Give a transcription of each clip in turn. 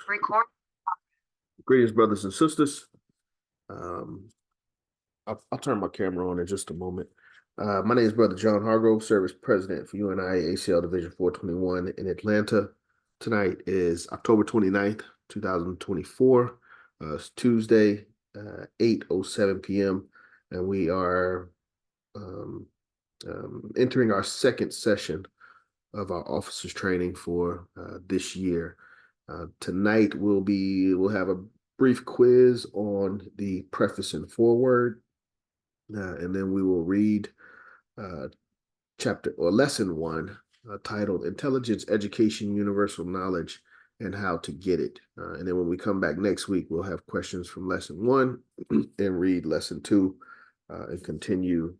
Record. Greetings, brothers and sisters. I'll turn my camera on in just a moment. My name is Brother John Hargrove, Service President for UNIA-ACL Division 421 in Atlanta. Tonight is October 29th, 2024. It's Tuesday, 8:07 p.m., and we are entering our second session of our officers training for this year. Tonight we'll have a brief quiz on the preface and foreword, and then we will read chapter or lesson 1 titled Intelligence Education Universal Knowledge and How to Get It. And then when we come back next week, we'll have questions from lesson 1 and read lesson 2 and continue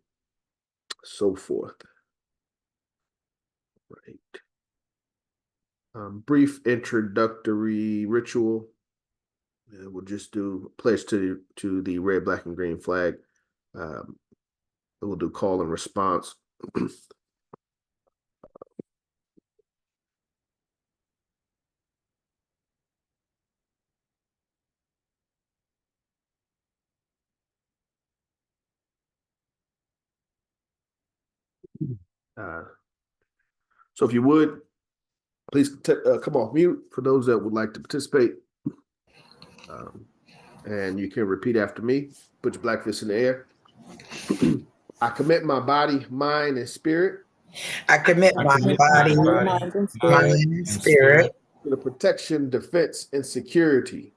so forth. Right. Brief introductory ritual. We'll just do pledge to the red, black, and green flag. We'll do call and response. So if you would, please come off mute for those that would like to participate. And you can repeat after me. Put your black fist in the air. I commit my body, mind, and spirit. I commit my body, mind, and spirit To the protection, defense, and security.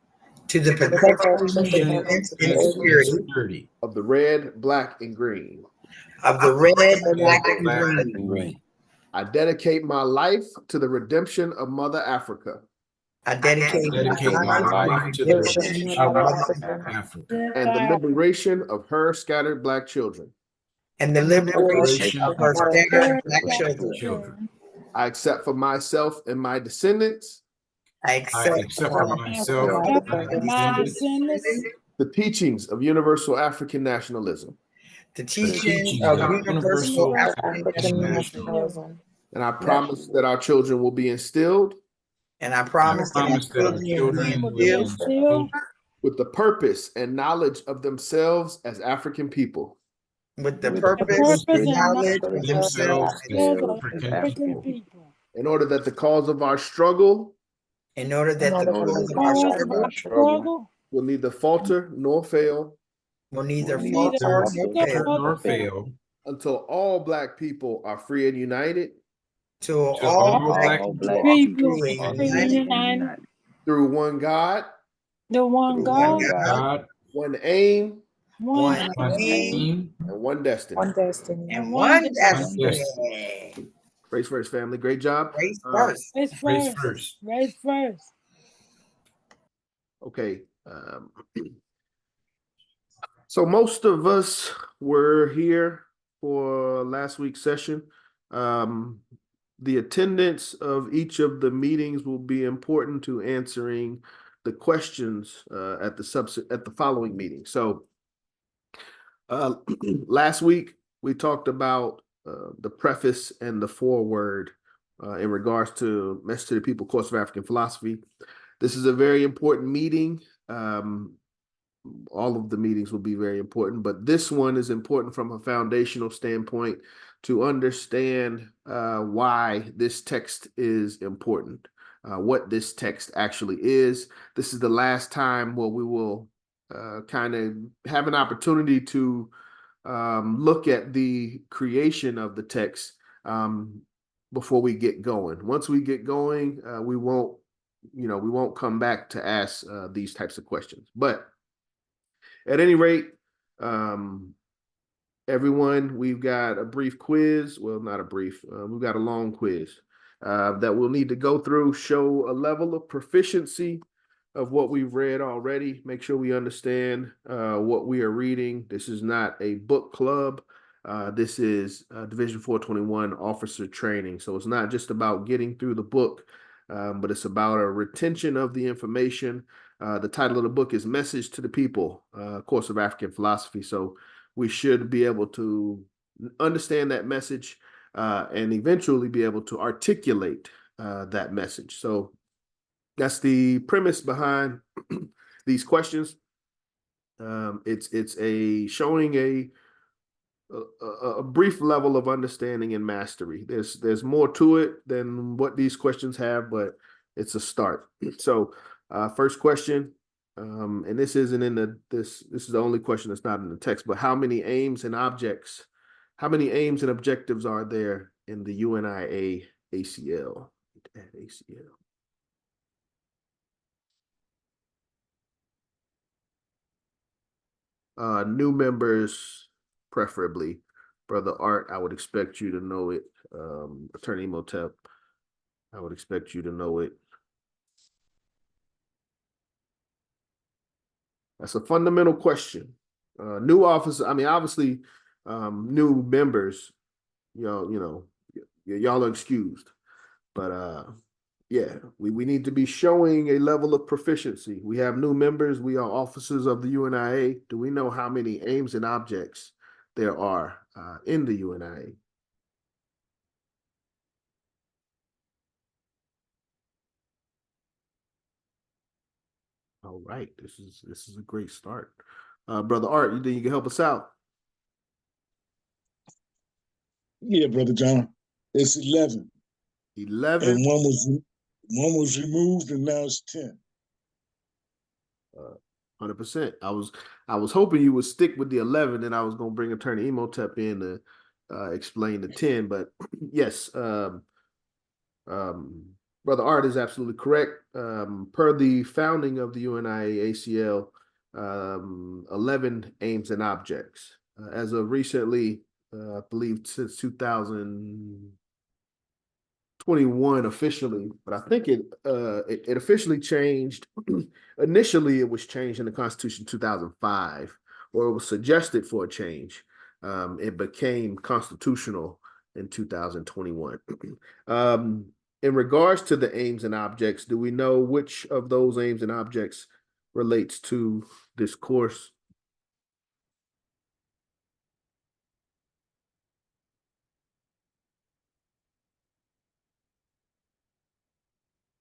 To the protection, defense, and security of the red, black, and green. Of the red, black, and green. I dedicate my life to the redemption of Mother Africa. I dedicate my life to the redemption of Mother Africa. And the liberation of her scattered black children. And the liberation of her scattered black children. I accept for myself and my descendants. I accept for myself and my descendants. The teachings of universal African nationalism. The teachings of universal African nationalism. And I promise that our children will be instilled. And I promise that our children will be instilled with the purpose and knowledge of themselves as African people. With the purpose and knowledge of themselves as African people. In order that the cause of our struggle. In order that the cause of our struggle will neither falter nor fail. Will neither falter nor fail. Until all black people are free and united. Till all black people are united. Through one God. The one God. One aim. One aim. And one destiny. One destiny. And one destiny. Race first, family. Great job. Race first. Race first. Race first. Okay. So most of us were here for last week's session. The attendance of each of the meetings will be important to answering the questions at the following meeting. So last week we talked about the preface and the foreword in regards to Message to the People, Course of African Philosophy. This is a very important meeting. All of the meetings will be very important, but this one is important from a foundational standpoint to understand why this text is important, what this text actually is. This is the last time where we will kind of have an opportunity to look at the creation of the text before we get going. Once we get going, we won't come back to ask these types of questions. But at any rate, everyone, we've got a brief quiz. Well, not a brief. We've got a long quiz that we'll need to go through, show a level of proficiency of what we've read already. Make sure we understand what we are reading. This is not a book club. This is Division 421 officer training. So it's not just about getting through the book, but it's about a retention of the information. The title of the book is Message to the People, Course of African Philosophy. So we should be able to understand that message and eventually be able to articulate that message. So That's the premise behind these questions. It's a showing a brief level of understanding and mastery. There's more to it than what these questions have, but it's a start. So, first question, and this isn't in this is the only question that's not in the text, but how many aims and objectives are there in the UNIA-ACL? ACL. New members, preferably. Brother Art, I would expect you to know it. Attorney Motep, I would expect you to know it. That's a fundamental question. New officers, I mean, obviously, new members, y'all are excused. But yeah, we need to be showing a level of proficiency. We have new members. We are officers of the UNIA. Do we know how many aims and objects there are in the UNIA? All right, this is a great start. Brother Art, you think you can help us out? Yeah, Brother John. It's 11. 11. And one was removed and now it's 10. 100%. I was hoping you would stick with the 11, and I was going to bring Attorney Emotep in to explain the 10. But yes, Brother Art is absolutely correct. Per the founding of the UNIA-ACL, 11 aims and objects. As of recently, I believe since 2021 officially, but I think it officially changed. Initially, it was changed in the Constitution 2005, or it was suggested for a change. It became constitutional in 2021. In regards to the aims and objects, do we know which of those aims and objects relates to this course?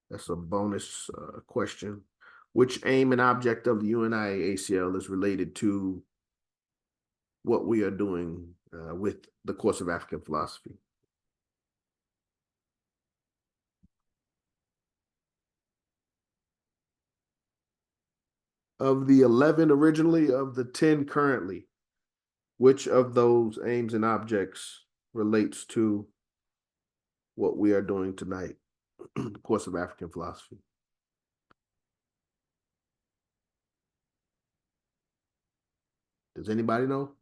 That's a bonus question. Which aim and object of the UNIA-ACL is related to what we are doing with the course of African philosophy? Of the 11 originally, of the 10 currently, which of those aims and objects relates to what we are doing tonight, the course of African philosophy? Does anybody know?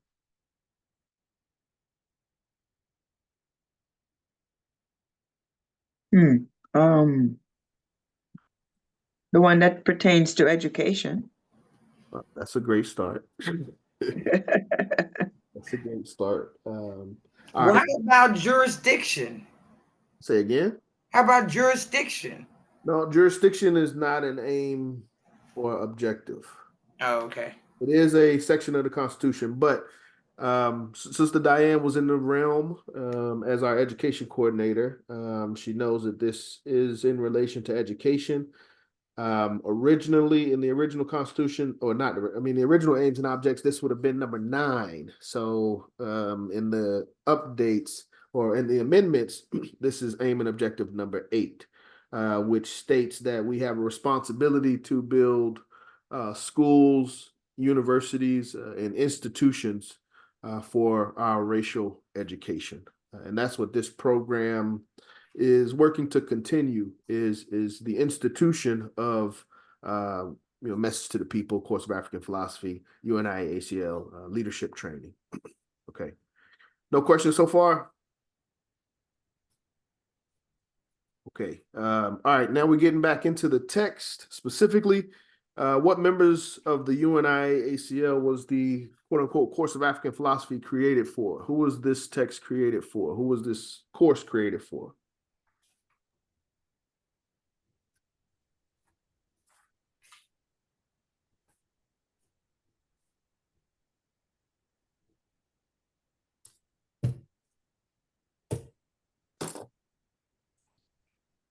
The one that pertains to education. That's a great start. That's a great start. What right. about jurisdiction? Say again? How about jurisdiction? No, jurisdiction is not an aim or objective. Oh, okay. It is a section of the Constitution, but Sister Diane was in the realm as our education coordinator. She knows that this is in relation to education. Originally in the original Constitution, or not, I mean, the original aims and objects, this would have been number 9. So in the updates or in the amendments, this is aim and objective number 8, which states that we have a responsibility to build schools, universities, and institutions for our racial education. And that's what this program is working to continue, is the institution of message to the people, course of African philosophy, UNIA-ACL leadership training. Okay, no questions so far? Okay, all right, now we're getting back into the text. Specifically, what members of the UNIA-ACL was the quote-unquote course of African philosophy created for? Who was this text created for? Who was this course created for?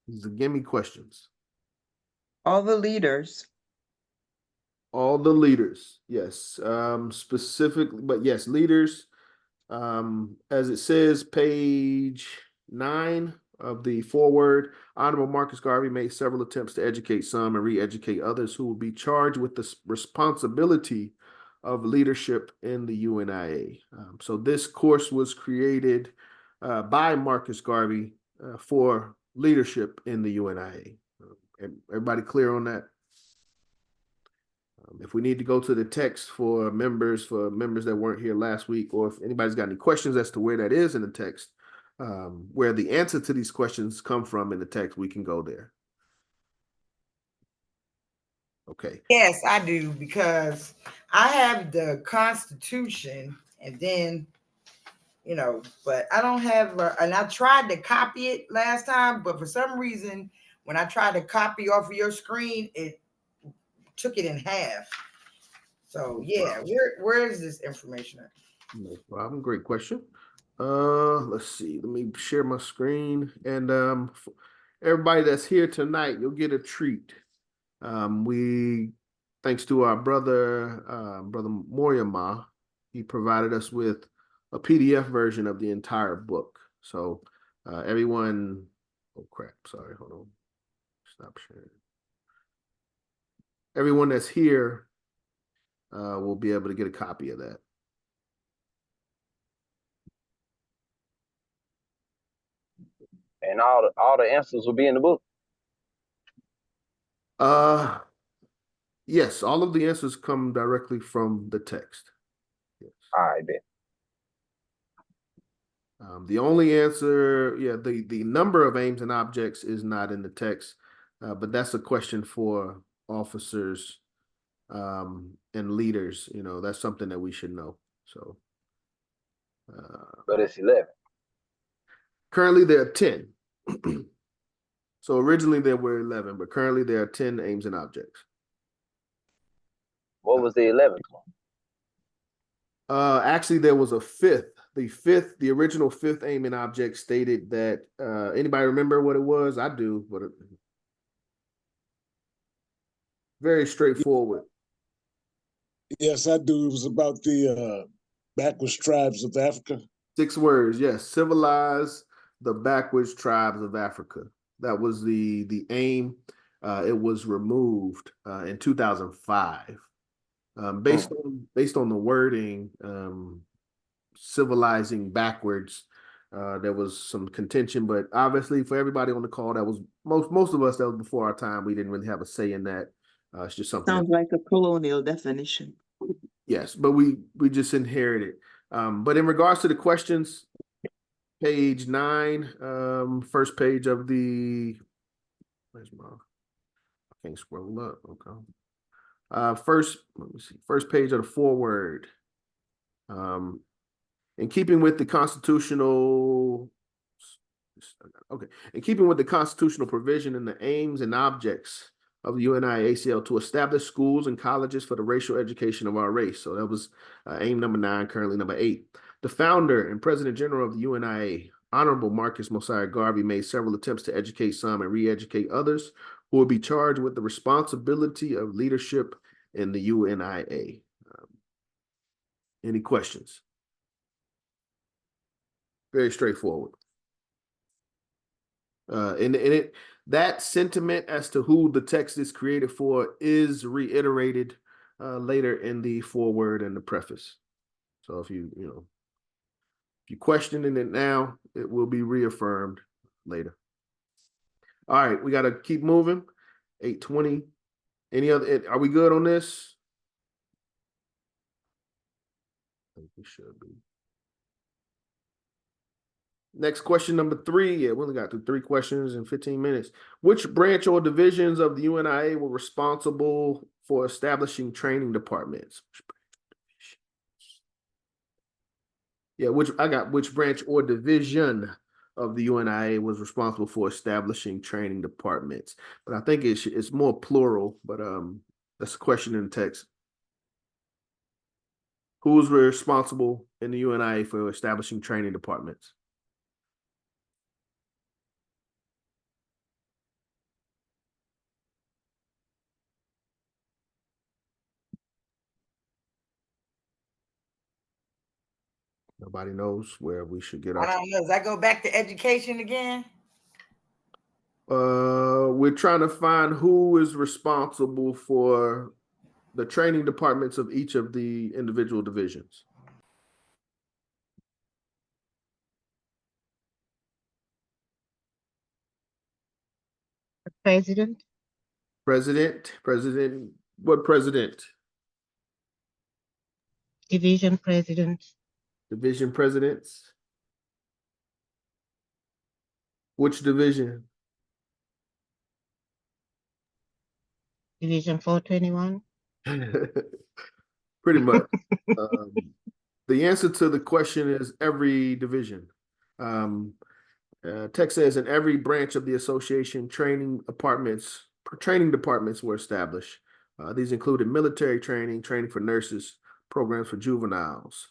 These are gimme questions. All the leaders. All the leaders, yes. Specifically, but yes, leaders. As it says, page 9 of the foreword, Honorable Marcus Garvey made several attempts to educate some and re-educate others who will be charged with the responsibility of leadership in the UNIA. So this course was created by Marcus Garvey for leadership in the UNIA. Everybody clear on that? If we need to go to the text for members that weren't here last week, or if anybody's got any questions as to where that is in the text, where the answer to these questions come from in the text, we can go there. Okay. Yes, I do, because I have the Constitution, and then, but I don't have, and I tried to copy it last time, but for some reason, when I tried to copy off of your screen, it took it in half. So yeah, where is this information at? No problem. Great question. Let's see. Let me share my screen. And everybody that's here tonight, you'll get a treat. Thanks to our brother Moriyama, he provided us with a PDF version of the entire book. So everyone, oh crap, sorry, hold on. Stop sharing. Everyone that's here will be able to get a copy of that. And all the answers will be in the book. Yes, all of the answers come directly from the text. Yes. I bet. The only answer, the number of aims and objects is not in the text, but that's a question for officers and leaders. That's something that we should know. So, but it's 11. Currently, there are 10. So originally there were 11, but currently there are 10 aims and objects. What was the 11th one? Actually, there was a fifth. The original fifth aim and object stated that, anybody remember what it was? I do, but very straightforward. Yes, I do. It was about the backwards tribes of Africa. 6 words, yes. Civilize the backwards tribes of Africa. That was the aim. It was removed in 2005. Based on the wording, civilizing backwards, there was some contention, but obviously for everybody on the call, that was most of us, that was before our time. We didn't really have a say in that. It's just something. Sounds like a colonial definition. Yes, but we just inherited. But in regards to the questions, page 9, first page of the, where's my, I can't scroll up. Okay. Let me see. First page of the foreword. In keeping with the constitutional, provision and the aims and objects of the UNIA-ACL to establish schools and colleges for the racial education of our race. So that was aim number 9, currently number 8. The founder and president general of the UNIA, Honorable Marcus Mosiah Garvey, made several attempts to educate some and re-educate others who will be charged with the responsibility of leadership in the UNIA. Any questions? Very straightforward. That sentiment as to who the text is created for is reiterated later in the foreword and the preface. So if you questioning it now, it will be reaffirmed later. All right, we got to keep moving. 8:20. Any other? Are we good on this? I think we should be. Next question, number 3. Yeah, we only got through 3 questions in 15 minutes. Which branch or divisions of the UNIA were responsible for establishing training departments? Yeah, which branch or division of the UNIA was responsible for establishing training departments? But I think it's more plural, but that's a question in the text. Who was responsible in the UNIA for establishing training departments? Nobody knows where we should get I our. don't know. Does that go back to education again? We're trying to find who is responsible for the training departments of each of the individual divisions. President. President, what president? Division president. Division presidents. Which division? Division 421. Pretty much. The answer to the question is every division. Text says in every branch of the association, training departments were established. These included military training, training for nurses, programs for juveniles.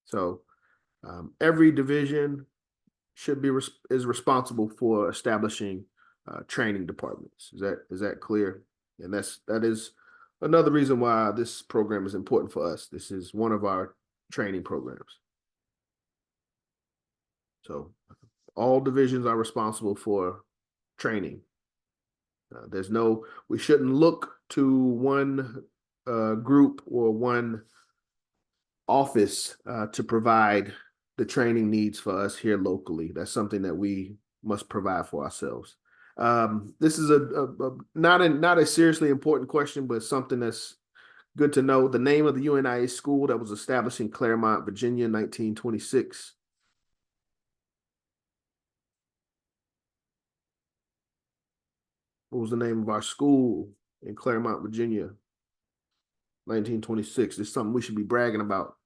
So every division is responsible for establishing training departments. Is that clear? And that is another reason why this program is important for us. This is one of our training programs. So all divisions are responsible for training. We shouldn't look to one group or one office to provide the training needs for us here locally. That's something that we must provide for ourselves. This is not a seriously important question, but something that's good to know. The name of the UNIA school that was established in Claremont, Virginia, 1926. What was the name of our school in Claremont, Virginia, 1926? It's something we should be bragging about.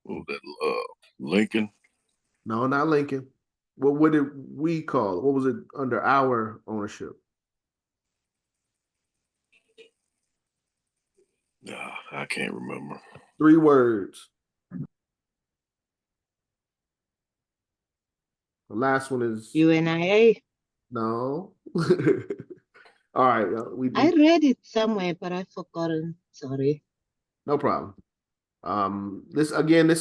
What was that, Lincoln? No, not Lincoln. What did we call it? What was it under our ownership? Nah, I can't remember. 3 words. The last one is UNIA. no. All right. I read it somewhere, but I've forgotten. Sorry. No problem. This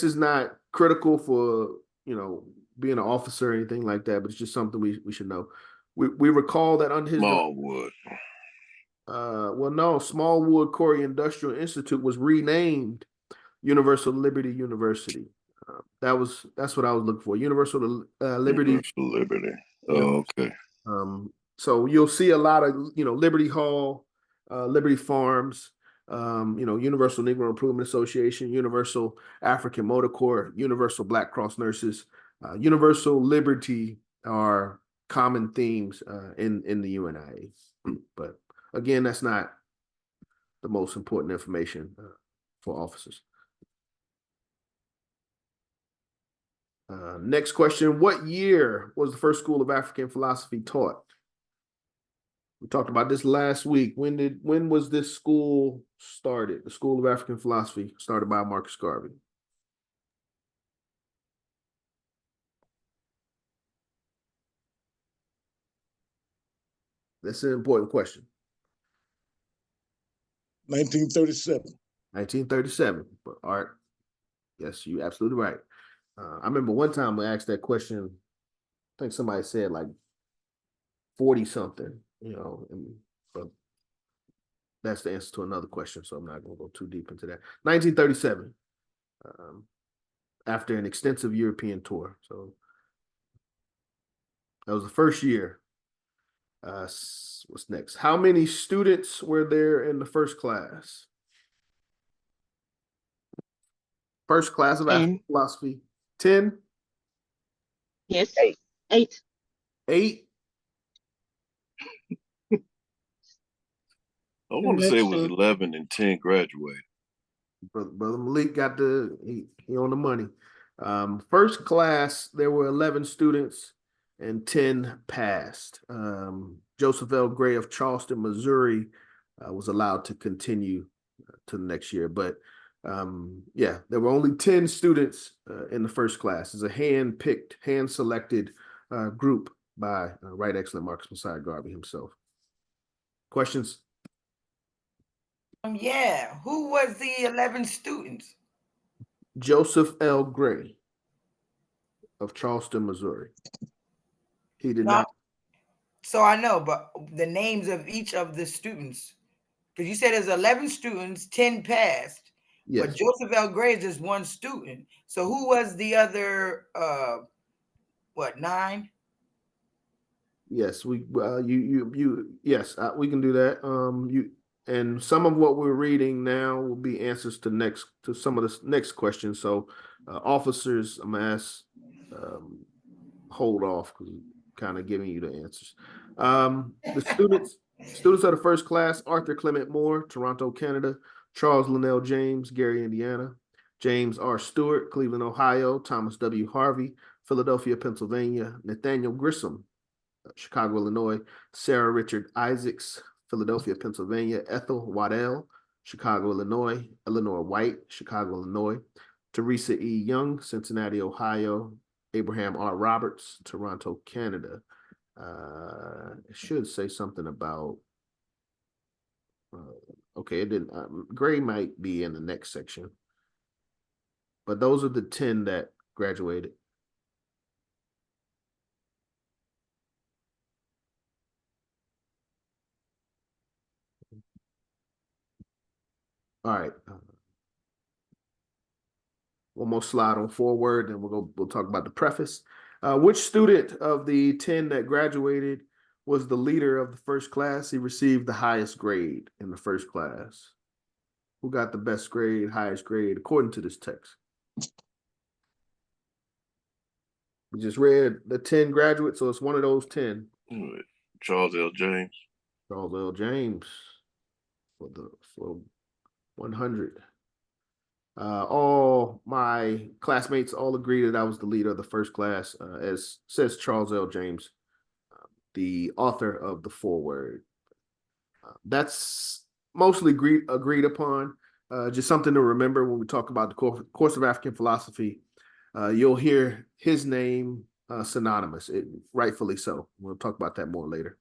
is not critical for being an officer or anything like that, but it's just something we should know. We recall that under his Smallwood. Well, no, Smallwood Quarry Industrial Institute was renamed Universal Liberty University. That's what I was looking for. Universal Liberty. Universal Liberty. Oh, okay. So you'll see a lot of Liberty Hall, Liberty Farms, Universal Negro Improvement Association, Universal African Motor Corps, Universal Black Cross Nurses, Universal Liberty are common themes in the UNIA. But again, that's not the most important information for officers. Next question. What year was the first school of African philosophy taught? We talked about this last week. When was this school started? The School of African Philosophy started by Marcus Garvey. That's an important question. 1937. 1937. But Art, yes, you're absolutely right. I remember one time we asked that question. I think somebody said like 40 something, but that's the answer to another question. So I'm not going to go too deep into that. 1937, after an extensive European tour. So that was the first year. What's next? How many students were there in the first class? First class of African philosophy. 10? Yes. 8. 8. 8? I want to say it was 11 and 10 graduated. Brother Malik got he on the money. First class, there were 11 students and 10 passed. Joseph L. Gray of Charleston, Missouri was allowed to continue to the next year. But there were only 10 students in the first class. It's a hand-picked, hand-selected group by Right Excellent Marcus Messiah Garvey himself. Questions? Yeah. Who was the 11 students? Joseph L. Gray of Charleston, Missouri. He did not. So I know, but the names of each of the students, because you said there's 11 students, 10 passed. Yes. But Joseph L. Gray is just one student. So who was the other, 9? Yes, we yes, we can do that. And some of what we're reading now will be answers to some of the next questions. So officers, I'm gonna ask, hold off because I'm kind of giving you the answers. The students of the first class: Arthur Clement Moore, Toronto, Canada; Charles Linnell James, Gary, Indiana; James R. Stewart, Cleveland, Ohio; Thomas W. Harvey, Philadelphia, Pennsylvania; Nathaniel Grissom, Chicago, Illinois; Sarah Richard Isaacs, Philadelphia, Pennsylvania; Ethel Waddell, Chicago, Illinois; Eleanor White, Chicago, Illinois; Teresa E. Young, Cincinnati, Ohio; Abraham R. Roberts, Toronto, Canada. It should say something about, okay, it didn't. Gray might be in the next section. But those are the 10 that graduated. All right. One more slide on foreword, and we'll talk about the preface. Which student of the 10 that graduated was the leader of the first class? He received the highest grade in the first class. Who got the best grade, highest grade, according to this text? We just read the 10 graduates, so it's one of those 10. Charles L. James. Charles L. James for 100. All my classmates all agree that I was the leader of the first class, as says Charles L. James, the author of the foreword. That's mostly agreed upon. Just something to remember when we talk about the course of African philosophy. You'll hear his name synonymous, rightfully so. We'll talk about that more later.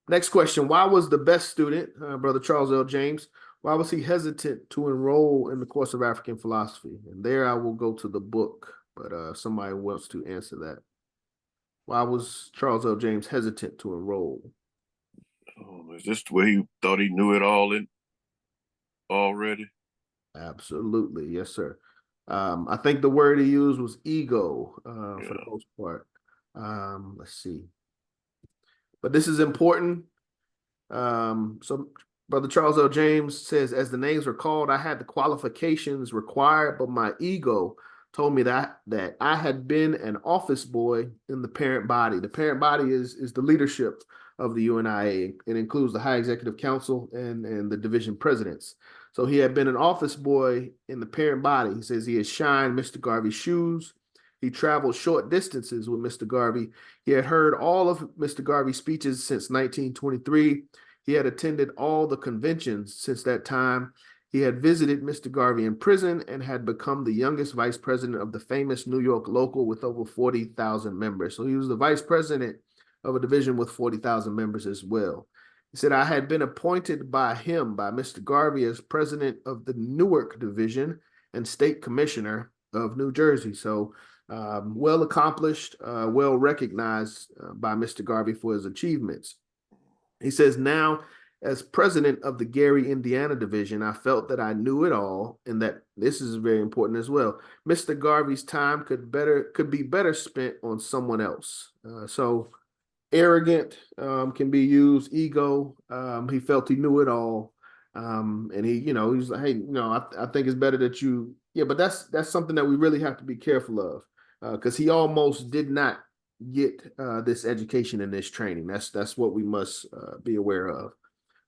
Next question: why was the best student, Brother Charles L. James, why was he hesitant to enroll in the course of African philosophy? And there I will go to the book, but somebody wants to answer that. Why was Charles L. James hesitant to enroll? Is this the way he thought he knew it all already? Absolutely, yes, sir. I think the word he used was ego, for the most part. Let's see. But this is important. So Brother Charles L. James says, as the names were called, I had the qualifications required, but my ego told me that I had been an office boy in the parent body. The parent body is the leadership of the UNIA. It includes the High Executive Council and the division presidents. So he had been an office boy in the parent body. He says he had shined Mr. Garvey's shoes. He traveled short distances with Mr. Garvey. He had heard all of Mr. Garvey's speeches since 1923. He had attended all the conventions since that time. He had visited Mr. Garvey in prison and had become the youngest vice president of the famous New York local with over 40,000 members. So he was the vice president of a division with 40,000 members as well. He said, I had been appointed by him, by Mr. Garvey, as president of the Newark division and state commissioner of New Jersey. So well accomplished, well recognized by Mr. Garvey for his achievements. He says, now, as president of the Gary, Indiana division, I felt that I knew it all, and that this is very important as well. Mr. Garvey's time could be better spent on someone else. So arrogant can be used, ego. He felt he knew it all. And he's like, hey, I think it's better that you, but that's something that we really have to be careful of, because he almost did not get this education and this training. That's what we must be aware of.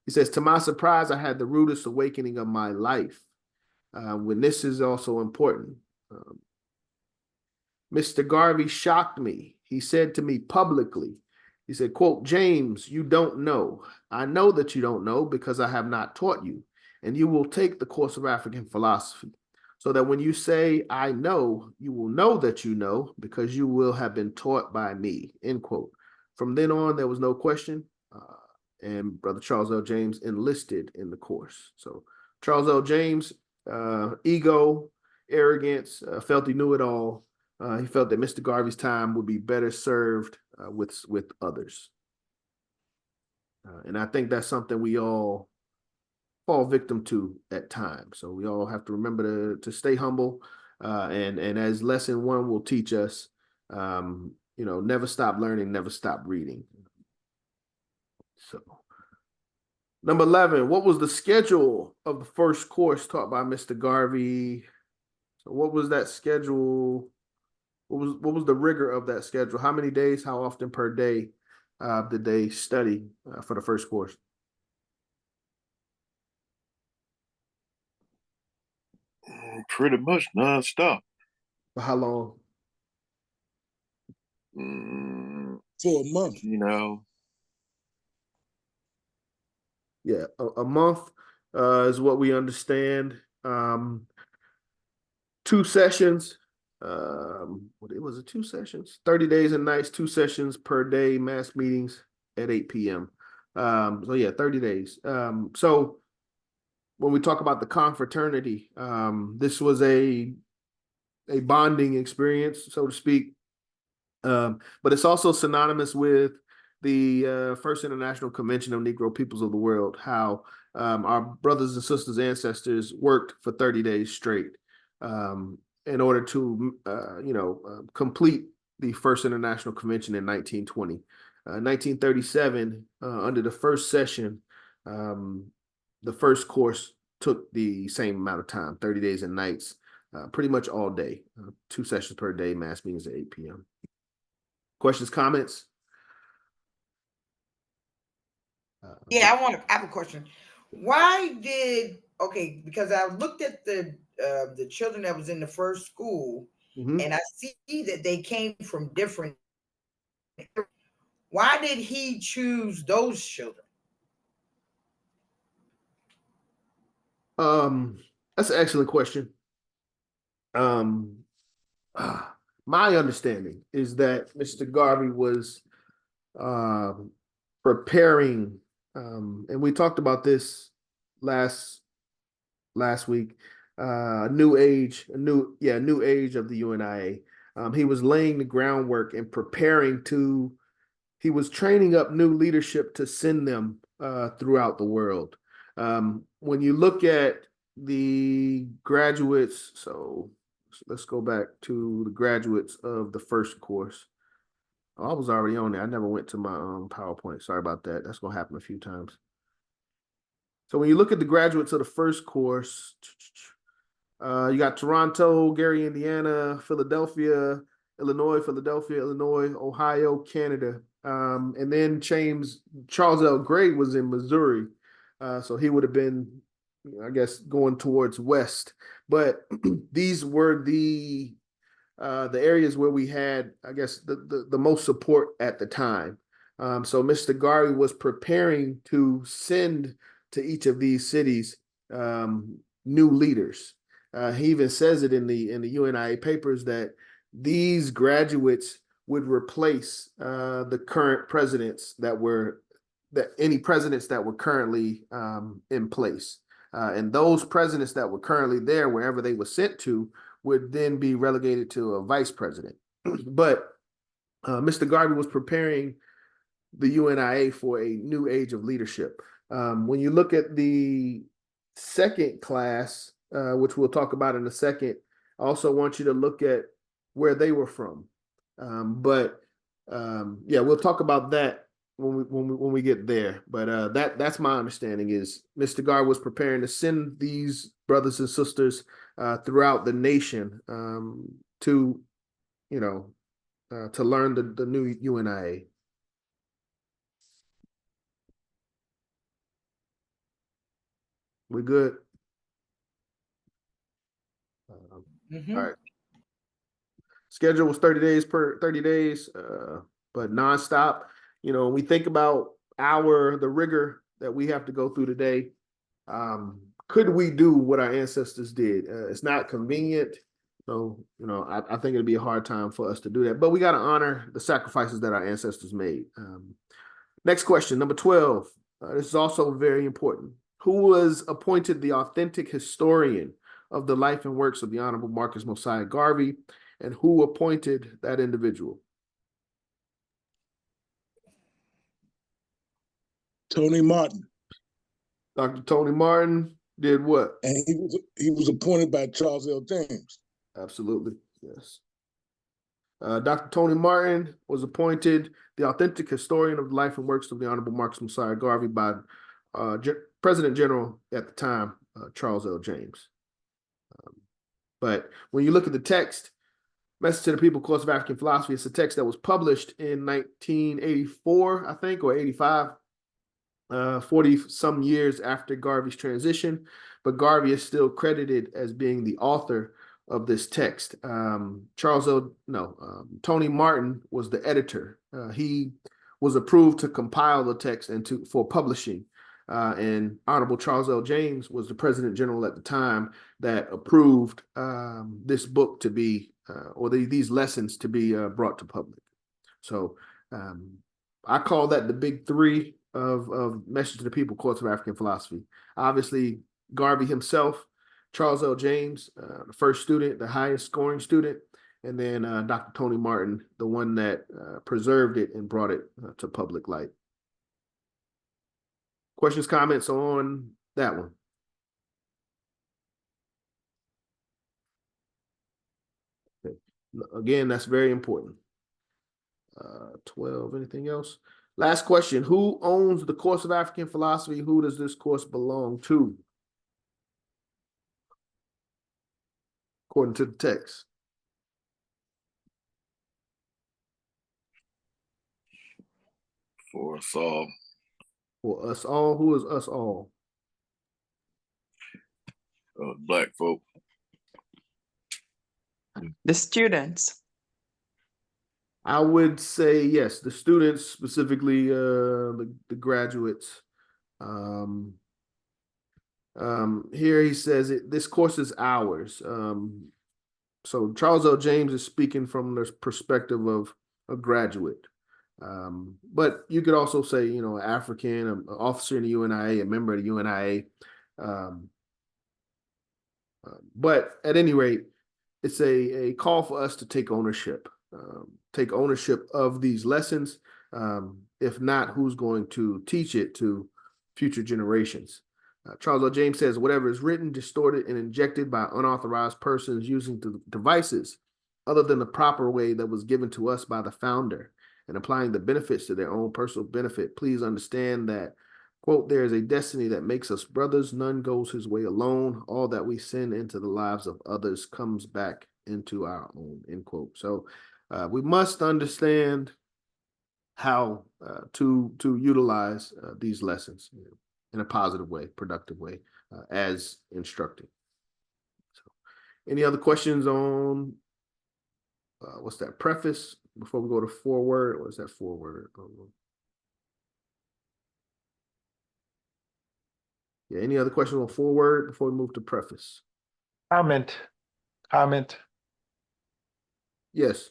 He says, to my surprise, I had the rudest awakening of my life. When this is also important. Mr. Garvey shocked me. He said to me publicly, he said, quote, James, you don't know. I know that you don't know because I have not taught you, and you will take the course of African philosophy, so that when you say, I know, you will know that you know because you will have been taught by me, end quote. From then on, there was no question, and Brother Charles L. James enlisted in the course. So Charles L. James ego, arrogance, felt he knew it all. He felt that Mr. Garvey's time would be better served with others. And I think that's something we all fall victim to at times. So we all have to remember to stay humble. And as lesson 1 will teach us, never stop learning, never stop reading. So number 11, what was the schedule of the first course taught by Mr. Garvey? So what was that schedule? What was the rigor of that schedule? How many days, how often per day did they study for the first course? Pretty much nonstop. For how long? For a month. Yeah, a month is what we understand. 2 sessions. What was it? 2 sessions, 30 days and nights, 2 sessions per day, mass meetings at 8 p.m. So yeah, 30 days. So when we talk about the confraternity, this was a bonding experience, so to speak. But it's also synonymous with the First International Convention of Negro Peoples of the World, how our brothers and sisters, ancestors worked for 30 days straight in order to, complete the First International Convention in 1920. 1937, under the first session, the first course took the same amount of time, 30 days and nights, pretty much all day, 2 sessions per day, mass meetings at 8 p.m. Questions, comments? Yeah, I have a question. Because I looked at the children that was in the first school, and I see that they came from different. Why did he choose those children? That's an excellent question. My understanding is that Mr. Garvey was preparing, and we talked about this last week, new age of the UNIA. He was laying the groundwork and he was training up new leadership to send them throughout the world. When you look at the graduates, so let's go back to the graduates of the first course. I was already on there. I never went to my PowerPoint. Sorry about that. That's going to happen a few times. So when you look at the graduates of the first course, you got Toronto, Gary, Indiana, Philadelphia, Illinois, Ohio, Canada. And then Charles L. Gray was in Missouri. So he would have been, I guess, going towards west. But these were the areas where we had, I guess, the most support at the time. So Mr. Garvey was preparing to send to each of these cities new leaders. He even says it in the UNIA papers that these graduates would replace the current presidents any presidents that were currently in place. And those presidents that were currently there, wherever they were sent to, would then be relegated to a vice president. But Mr. Garvey was preparing the UNIA for a new age of leadership. When you look at the second class, which we'll talk about in a second, I also want you to look at where they were from. But we'll talk about that when we get there. But that's my understanding is Mr. Garvey was preparing to send these brothers and sisters throughout the nation to learn the new UNIA. We good? All right. Schedule was 30 days, but nonstop. When we think about the rigor that we have to go through today, could we do what our ancestors did? It's not convenient. So, I think it'd be a hard time for us to do that, but we got to honor the sacrifices that our ancestors made. Next question, number 12. This is also very important. Who was appointed the authentic historian of the life and works of the Honorable Marcus Mosiah Garvey, and who appointed that individual? Tony Martin. Dr. Tony Martin did what? And he was appointed by Charles L. James. Absolutely, yes. Dr. Tony Martin was appointed the authentic historian of the life and works of the Honorable Marcus Mosiah Garvey by President General at the time, Charles L. James. But when you look at the text, Message to the People, Course of African Philosophy, it's a text that was published in 1984, I think, or 85, 40-some years after Garvey's transition. But Garvey is still credited as being the author of this text. Tony Martin was the editor. He was approved to compile the text and for publishing. And Honorable Charles L. James was the President General at the time that approved this book to be, these lessons to be brought to public. So I call that the big three of Message to the People, Course of African Philosophy. Obviously, Garvey himself, Charles L. James, the first student, the highest scoring student, and then Dr. Tony Martin, the one that preserved it and brought it to public light. Questions, comments on that one? Okay. Again, that's very important. 12, anything else? Last question, who owns the Course of African Philosophy? Who does this course belong to? According to the text. For us all. For us all, who is us all? Black folk. The students. I would say yes, the students, specifically the graduates. Here he says this course is ours. So Charles L. James is speaking from the perspective of a graduate. But you could also say, an African, an officer in the UNIA, a member of the UNIA. But at any rate, it's a call for us to take ownership of these lessons. If not, who's going to teach it to future generations? Charles L. James says, whatever is written, distorted, and injected by unauthorized persons using devices other than the proper way that was given to us by the founder and applying the benefits to their own personal benefit, please understand that, quote, there is a destiny that makes us brothers. None goes his way alone. All that we send into the lives of others comes back into our own, end quote. So we must understand how to utilize these lessons in a positive way, productive way, as instructed. So, any other questions on what's that, preface, before we go to foreword? What's that foreword? Yeah, any other questions on foreword before we move to preface? Comment. Yes.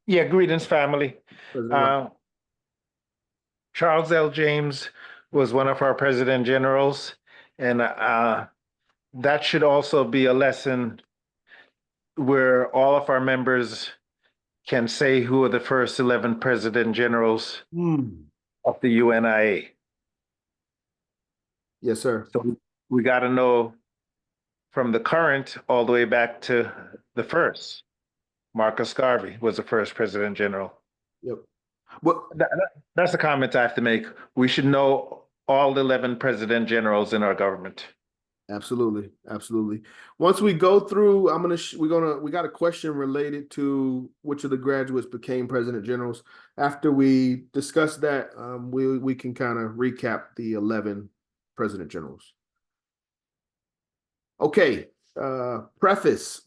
Yeah, greetings, family. President Charles L. James was one of our president generals, and that should also be a lesson where all of our members can say who are the first 11 president generals of the UNIA. Yes, sir. So we got to know from the current all the way back to the first. Marcus Garvey was the first president general. Yep. Well, that's a comment I have to make. We should know all 11 president generals in our government. Absolutely, absolutely. Once we go through, we got a question related to which of the graduates became president generals. After we discuss that, we can kind of recap the 11 president generals. Okay, preface.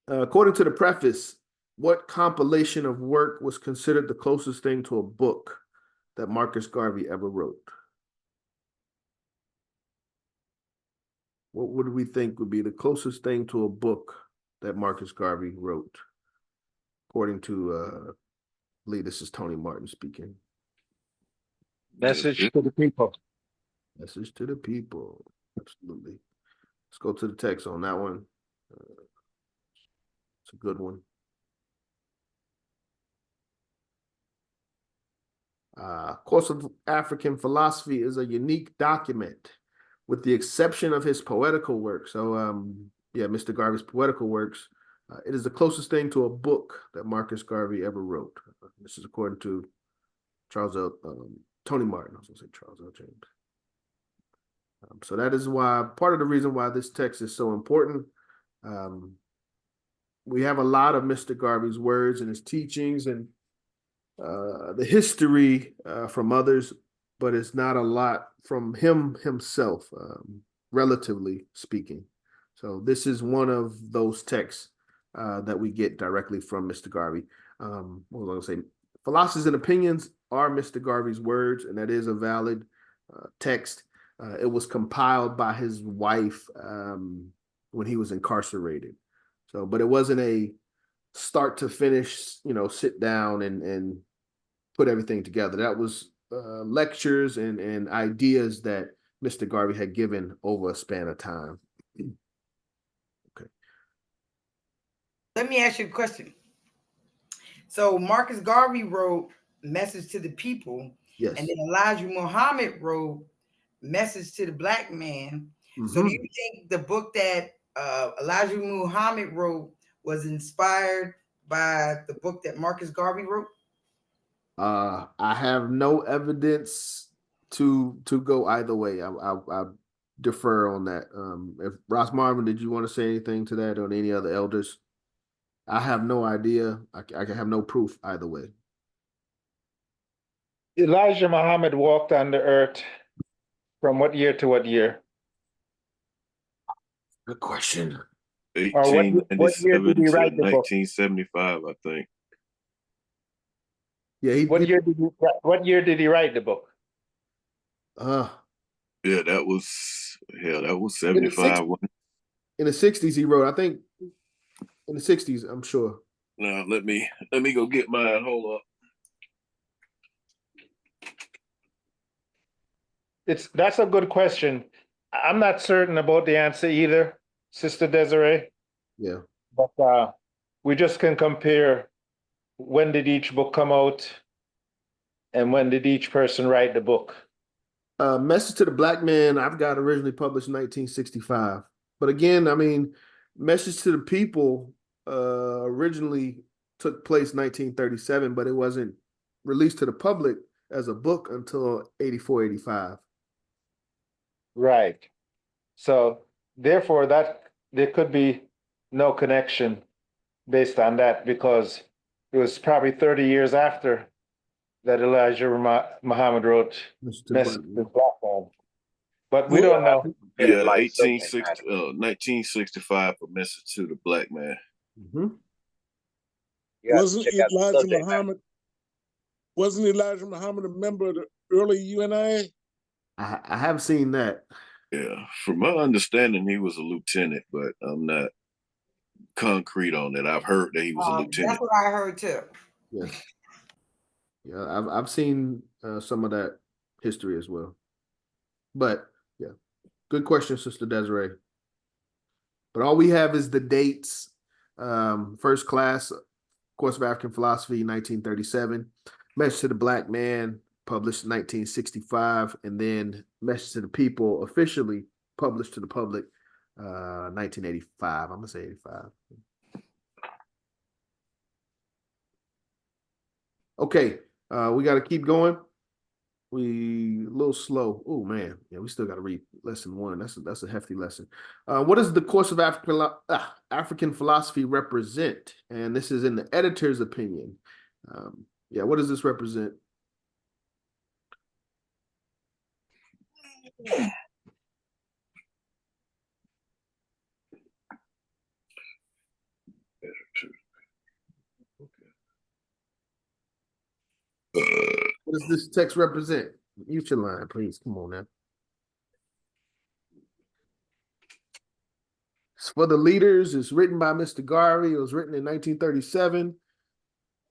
According to the preface, what compilation of work was considered the closest thing to a book that Marcus Garvey ever wrote? What would we think would be the closest thing to a book that Marcus Garvey wrote? According to, I believe this is Tony Martin speaking. Message to the people. Message to the people. Absolutely. Let's go to the text on that one. It's a good one. Course of African Philosophy is a unique document, with the exception of his poetical work. So, yeah, Mr. Garvey's poetical works. It is the closest thing to a book that Marcus Garvey ever wrote. This is according to Tony Martin. I was going to say Charles L. James. So that is why, part of the reason why this text is so important. We have a lot of Mr. Garvey's words and his teachings and the history from others, but it's not a lot from him himself, relatively speaking. So this is one of those texts that we get directly from Mr. Garvey. What was I going to say? Philosophies and Opinions are Mr. Garvey's words, and that is a valid text. It was compiled by his wife when he was incarcerated. So, but it wasn't a start to finish, sit down and put everything together. That was lectures and ideas that Mr. Garvey had given over a span of time. Okay. Let me ask you a question. So Marcus Garvey wrote Message to the People. Yes. And then Elijah Muhammad wrote Message to the Black Man. Mm-hmm. So do you think the book that Elijah Muhammad wrote was inspired by the book that Marcus Garvey wrote? I have no evidence to go either way. I defer on that. If Ross Marvin, did you want to say anything to that, or any other elders? I have no idea. I can have no proof either way. Elijah Muhammad walked on the earth from what year to what year? Good question. 1897 did he to write the book? 1975, I think. Yeah, What year did he write the book? Yeah, that was 75. In the 60s, he wrote, I think in the 60s, I'm sure. Now let me go get mine. Hold up. That's a good question. I'm not certain about the answer either, Sister Desiree. Yeah. But we just can compare when did each book come out and when did each person write the book. Message to the Black Man, I've got originally published in 1965. But again, I mean, Message to the People originally took place 1937, but it wasn't released to the public as a book until 84, 85. Right. So therefore there could be no connection based on that, because it was probably 30 years after that Elijah Muhammad wrote Message to the Black Man. But we don't know. Yeah, 1965 for Message to the Black Man. Mm-hmm. Wasn't Elijah Muhammad a member of the early UNIA? I have seen that. Yeah, from my understanding, he was a lieutenant, but I'm not concrete on that. I've heard that he was a lieutenant. That's what I heard too. Yeah, yeah, I've seen some of that history as well. But yeah, good question, Sister Desiree. But all we have is the dates. First class, Course of African Philosophy, 1937. Message to the Black Man, published in 1965, and then Message to the People, officially published to the public, 1985. I'm gonna say 85. Okay, we got to keep going. We a little slow. Oh man, yeah, we still got to read lesson 1. That's a hefty lesson. What does the Course of African Philosophy represent? And this is in the editor's opinion. Yeah, what does this represent? What does this text represent? Use your line, please. Come on now. It's for the leaders. It's written by Mr. Garvey. It was written in 1937.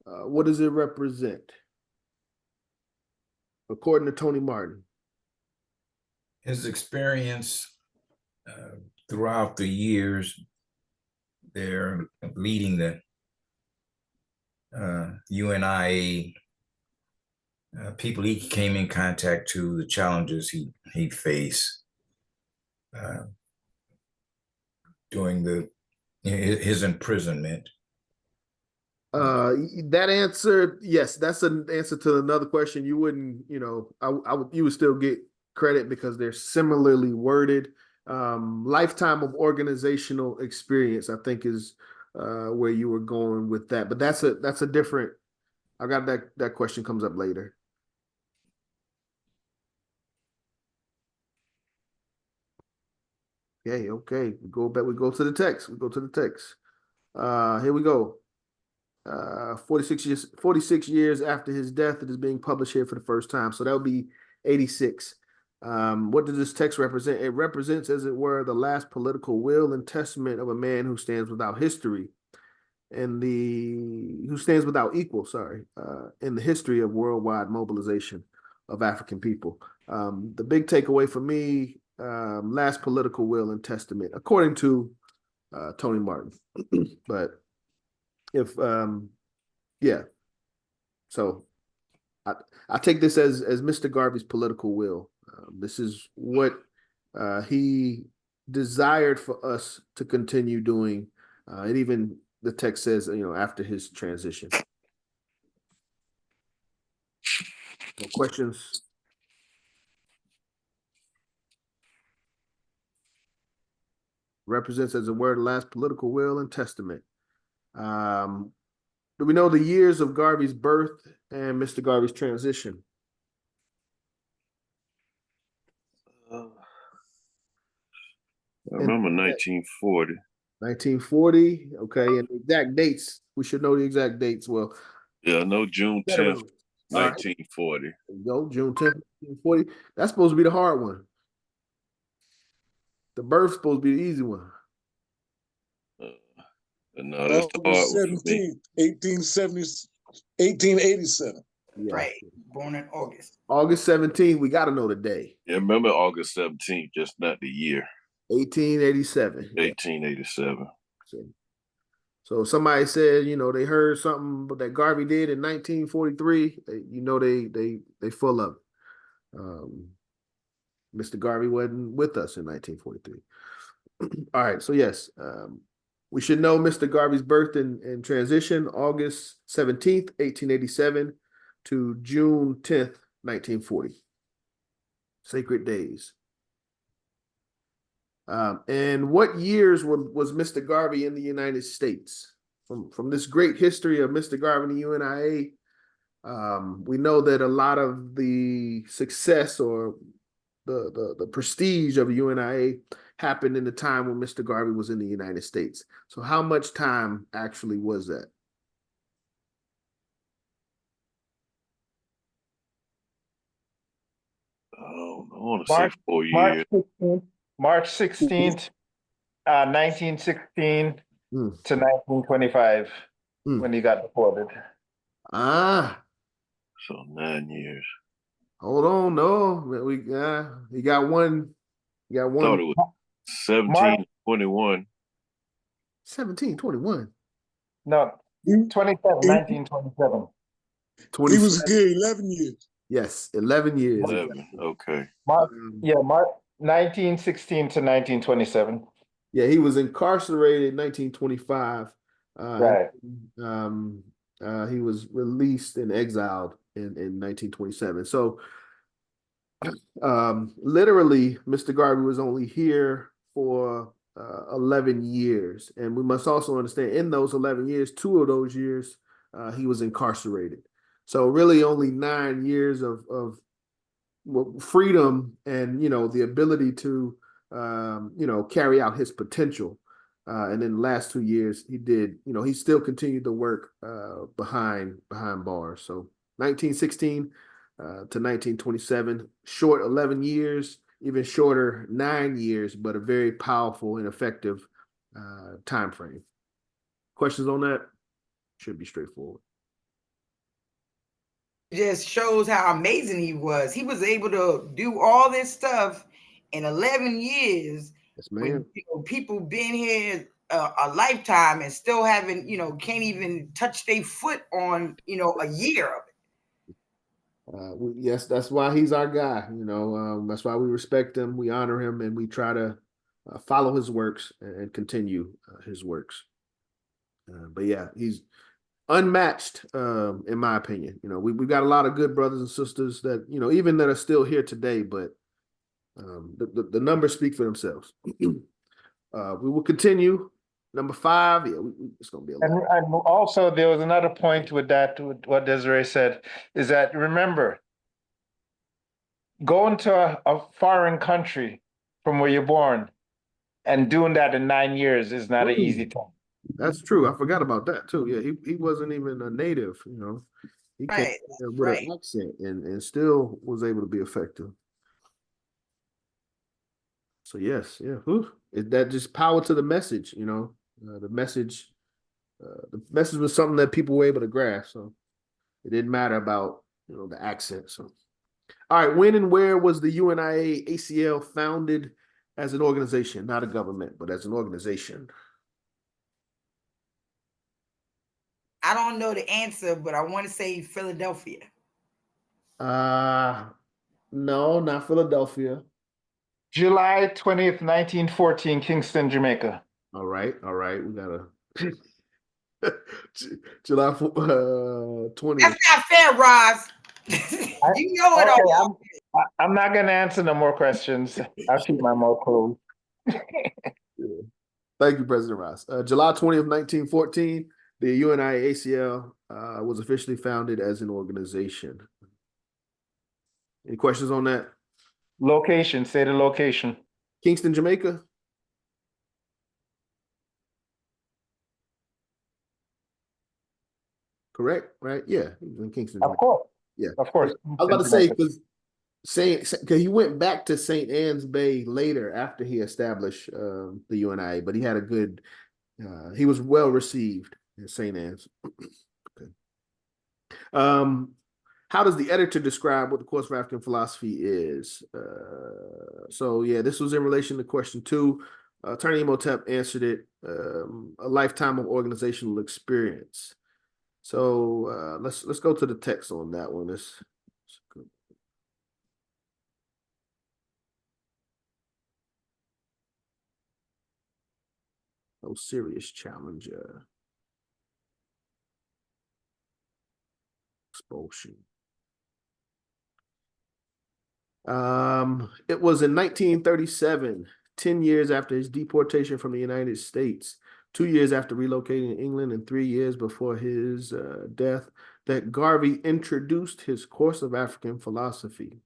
What does it represent? According to Tony Martin. His experience throughout the years there leading the UNIA, people he came in contact to, the challenges he faced during his imprisonment. That answer, yes, that's an answer to another question. You wouldn't, you would still get credit because they're similarly worded. Lifetime of organizational experience, I think, is where you were going with that. But that's a different. I got that question comes up later. Okay. We go to the text. Here we go. 46 years after his death, it is being published here for the first time. So that would be 86. What does this text represent? It represents, as it were, the last political will and testament of a man who stands without history and who stands without equal, in the history of worldwide mobilization of African people. The big takeaway for me, last political will and testament, according to Tony Martin. But so I take this as Mr. Garvey's political will. This is what he desired for us to continue doing. And even the text says, after his transition. No questions? Represents, as a word, last political will and testament. Do we know the years of Garvey's birth and Mr. Garvey's transition? I remember 1940. 1940, okay, and the exact dates. We should know the exact dates. Well, yeah, I know June 10th, 1940. Right. There you go, June 10th, 1940. That's supposed to be the hard one. The birth's supposed to be the easy one. No, that's the hard one for me. 1887. Yeah. Right, born in August. August 17th, we got to know the day. Yeah, remember August 17th, just not the year. 1887. 1887. So somebody said, they heard something that Garvey did in 1943. They full of it. Mr. Garvey wasn't with us in 1943. All right, so yes, we should know Mr. Garvey's birth and transition, August 17th, 1887 to June 10th, 1940. Sacred days. And what years was Mr. Garvey in the United States? From this great history of Mr. Garvey and the UNIA, we know that a lot of the success or the prestige of UNIA happened in the time when Mr. Garvey was in the United States. So how much time actually was that? I want to say 4 years. March 16th, 1916 to 1925 when he got deported. So 9 years. Hold on, no, he got one. I thought it was 1721. 1721. No, 1927. He was here 11 years. Yes, 11 years. 11, okay. March 1916 to 1927. Yeah, he was incarcerated in 1925. Right. He was released and exiled in 1927. So literally, Mr. Garvey was only here for 11 years. And we must also understand in those 11 years, 2 of those years, he was incarcerated. So really only 9 years of freedom and, the ability to, carry out his potential. And then the last 2 years he did, he still continued to work behind bars. So 1916 to 1927, short 11 years, even shorter 9 years, but a very powerful and effective time frame. Questions on that? Should be straightforward. It just shows how amazing he was. He was able to do all this stuff in 11 years Yes, when ma'am. people been here a lifetime and still haven't, can't even touch their foot on, a year of it. Yes, that's why he's our guy. That's why we respect him, we honor him, and we try to follow his works and continue his works. But yeah, he's unmatched, in my opinion. We've got a lot of good brothers and sisters that, even that are still here today, but the numbers speak for themselves. We will continue. Number 5, it's going to be a lot. And also, there was another point with that, with what Desiree said, is that remember, going to a foreign country from where you're born and doing that in 9 years is not an easy thing. That's true. I forgot about that too. Yeah, he wasn't even a native. He came with an accent and still was able to be effective. So yes, yeah. That just power to the message. The message was something that people were able to grasp. So it didn't matter about the accent. So, all right. When and where was the UNIA-ACL founded as an organization, not a government, but as an organization? I don't know the answer, but I want to say Philadelphia. No, not Philadelphia. July 20th, 1914, Kingston, Jamaica. All right. We gotta July 20th. That's not fair, Roz. You know it all. I'm not going to answer no more questions. I'll keep my mouth closed. Yeah. Thank you, President Ross. July 20th, 1914, the UNIA-ACL was officially founded as an organization. Any questions on that? Location, say the location. Kingston, Jamaica. Correct, right? Yeah, in Kingston, Jamaica. Of course. Yeah, of course. I was about to say because he went back to St. Anne's Bay later after he established the UNIA, but he had a good. He was well received in St. Anne's. Okay. How does the editor describe what the course of African philosophy is? So yeah, this was in relation to question 2. Attorney Imhotep answered it. A lifetime of organizational experience. So let's go to the text on that one. Let's go. No serious challenger. Expulsion. It was in 1937, 10 years after his deportation from the United States, 2 years after relocating to England, and 3 years before his death, that Garvey introduced his course of African philosophy.